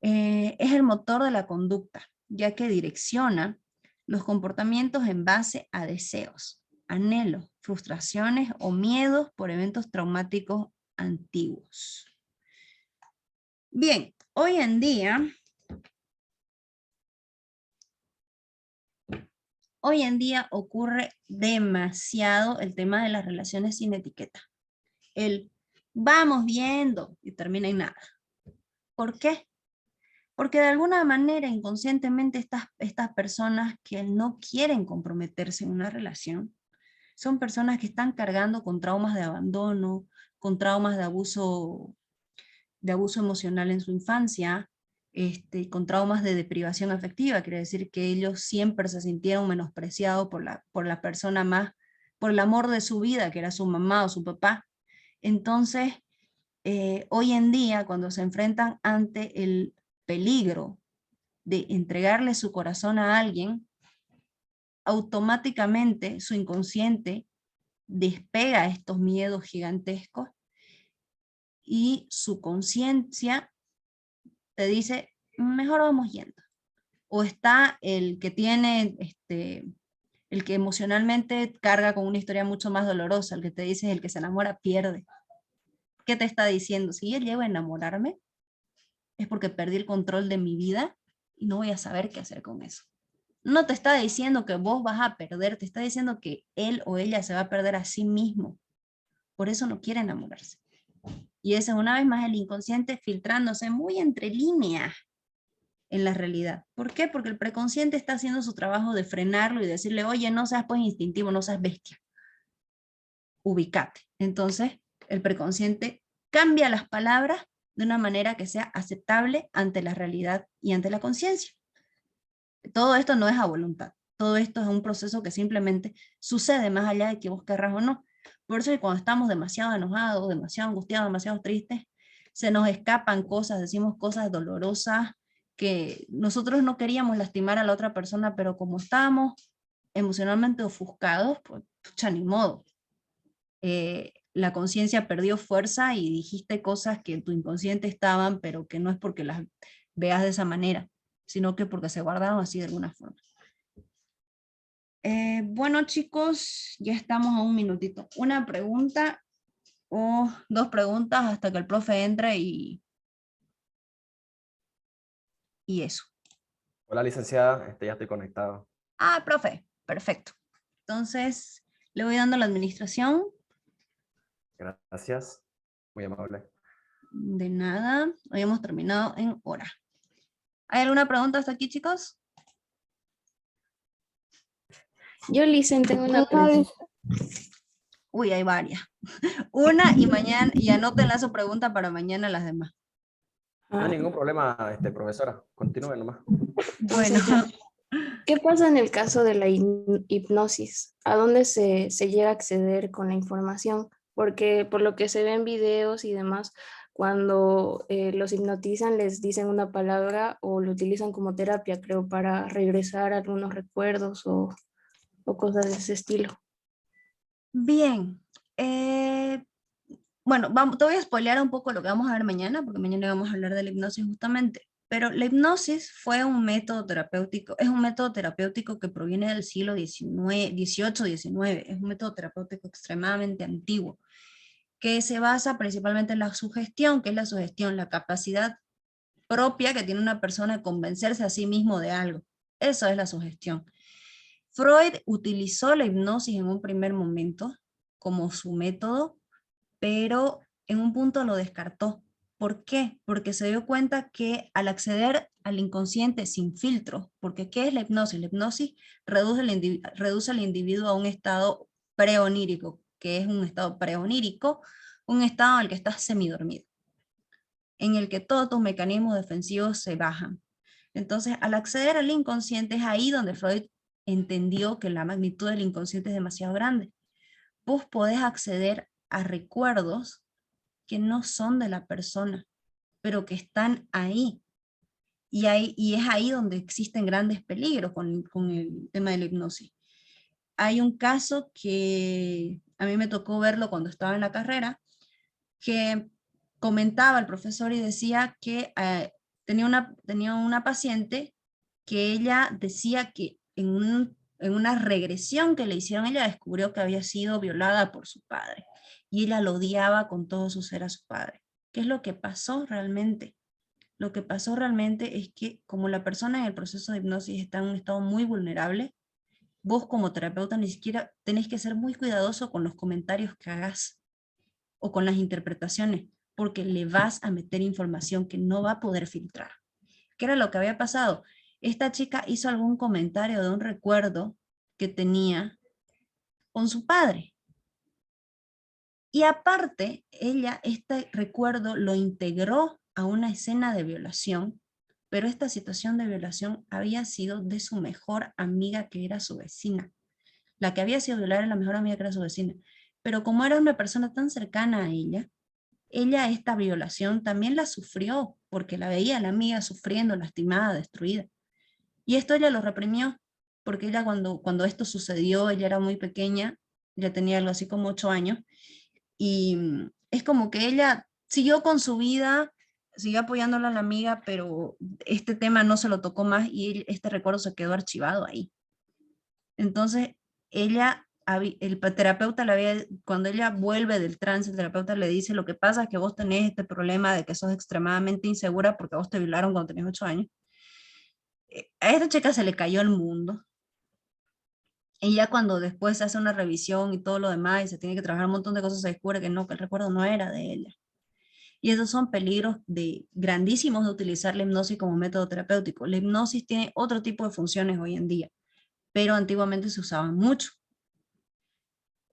Es el motor de la conducta, ya que direcciona los comportamientos en base a deseos, anhelos, frustraciones o miedos por eventos traumáticos antiguos. Bien, hoy en día ocurre demasiado el tema de las relaciones sin etiqueta. El vamos viendo y termina en nada. ¿Por qué? Porque de alguna manera inconscientemente estas personas que no quieren comprometerse en una relación son personas que están cargando con traumas de abandono, con traumas de abuso de abuso emocional en su infancia, con traumas de deprivación afectiva, quiere decir que ellos siempre se sintieron menospreciados por la persona más, por el amor de su vida, que era su mamá o su papá. Entonces, hoy en día, cuando se enfrentan ante el peligro de entregarle su corazón a alguien, automáticamente su inconsciente despega estos miedos gigantescos y su conciencia te dice, mejor vamos yendo. O está el que tiene, el que emocionalmente carga con una historia mucho más dolorosa, el que te dice, el que se enamora pierde. ¿Qué te está diciendo? Si yo llego a enamorarme, es porque perdí el control de mi vida y no voy a saber qué hacer con eso. No te está diciendo que vos vas a perder, te está diciendo que él o ella se va a perder a sí mismo. Por eso no quiere enamorarse. Y ese es una vez más el inconsciente filtrándose muy entre líneas en la realidad. ¿Por qué? Porque el preconsciente está haciendo su trabajo de frenarlo y decirle, oye, no seas pues instintivo, no seas bestia. Ubícate. Entonces, el preconsciente cambia las palabras de una manera que sea aceptable ante la realidad y ante la conciencia. Todo esto no es a voluntad. Todo esto es un proceso que simplemente sucede más allá de que vos querrás o no. Por eso que cuando estamos demasiado enojados, demasiado angustiados, demasiado tristes, se nos escapan cosas, decimos cosas dolorosas que nosotros no queríamos lastimar a la otra persona, pero como estábamos emocionalmente ofuscados, pues pucha, ni modo. La conciencia perdió fuerza y dijiste cosas que en tu inconsciente estaban, pero que no es porque las veas de esa manera, sino que porque se guardaron así de alguna forma. Bueno, chicos, ya estamos a un minutito. Una pregunta o dos preguntas hasta que el profe entre y eso. Hola, licenciada, ya estoy conectado. Ah, profe, perfecto. Entonces, le voy dando la administración. Gracias, muy amable. De nada, hoy hemos terminado en hora. ¿Hay alguna pregunta hasta aquí, chicos? Yo, Licen, tengo una pregunta. Uy, hay varias. Una y mañana, y anótenla su pregunta para mañana las demás. No hay ningún problema, profesora. Continúe nomás. Bueno. ¿Qué pasa en el caso de la hipnosis? ¿A dónde se llega a acceder con la información? Porque por lo que se ve en videos y demás, cuando los hipnotizan les dicen una palabra o lo utilizan como terapia, creo, para regresar a algunos recuerdos o cosas de ese estilo. Bien. Bueno, te voy a spoilear un poco lo que vamos a ver mañana, porque mañana vamos a hablar de la hipnosis justamente. Pero la hipnosis fue un método terapéutico, es un método terapéutico que proviene del siglo XVIII-XIX, es un método terapéutico extremadamente antiguo, que se basa principalmente en la sugestión, que es la sugestión, la capacidad propia que tiene una persona de convencerse a sí mismo de algo. Eso es la sugestión. Freud utilizó la hipnosis en un primer momento como su método, pero en un punto lo descartó. ¿Por qué? Porque se dio cuenta que al acceder al inconsciente sin filtro, porque ¿qué es la hipnosis? La hipnosis reduce al individuo a un estado preonírico, que es un estado preonírico, un estado en el que estás semidormido, en el que todos tus mecanismos defensivos se bajan. Entonces, al acceder al inconsciente es ahí donde Freud entendió que la magnitud del inconsciente es demasiado grande. Vos podés acceder a recuerdos que no son de la persona, pero que están ahí. Y es ahí donde existen grandes peligros con el tema de la hipnosis. Hay un caso que a mí me tocó verlo cuando estaba en la carrera, que comentaba el profesor y decía que tenía una paciente que ella decía que en una regresión que le hicieron, ella descubrió que había sido violada por su padre y ella lo odiaba con todo su ser a su padre. ¿Qué es lo que pasó realmente? Lo que pasó realmente es que como la persona en el proceso de hipnosis está en un estado muy vulnerable, vos como terapeuta ni siquiera tenés que ser muy cuidadoso con los comentarios que hagas o con las interpretaciones, porque le vas a meter información que no va a poder filtrar. ¿Qué era lo que había pasado? Esta chica hizo algún comentario de un recuerdo que tenía con su padre. Y aparte, ella este recuerdo lo integró a una escena de violación, pero esta situación de violación había sido de su mejor amiga, que era su vecina. La que había sido violada era la mejor amiga, que era su vecina. Pero como era una persona tan cercana a ella esta violación también la sufrió, porque la veía a la amiga sufriendo, lastimada, destruida. Y esto ella lo reprimió, porque ella cuando esto sucedió, ella era muy pequeña, ya tenía algo así como 8 años, y es como que ella siguió con su vida, siguió apoyándola a la amiga, pero este tema no se lo tocó más y este recuerdo se quedó archivado ahí. Entonces, el terapeuta cuando ella vuelve del trance, el terapeuta le dice: lo que pasa es que vos tenés este problema de que sos extremadamente insegura porque vos te violaron cuando tenías 8 años. A esta chica se le cayó el mundo. Y ya cuando después se hace una revisión y todo lo demás y se tiene que trabajar un montón de cosas, se descubre que no, que el recuerdo no era de ella. Y esos son peligros grandísimos de utilizar la hipnosis como método terapéutico. La hipnosis tiene otro tipo de funciones hoy en día, pero antiguamente se usaban mucho.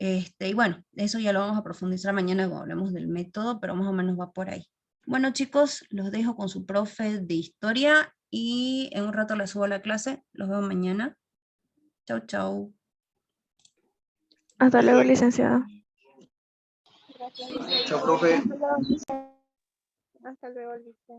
Y bueno, eso ya lo vamos a profundizar mañana cuando hablemos del método, pero más o menos va por ahí. Bueno, chicos, los dejo con su profe de historia y en un rato les subo a la clase. Los veo mañana. Chau, chau. Hasta luego, licenciada. Chao, profe. Hasta luego, Lice.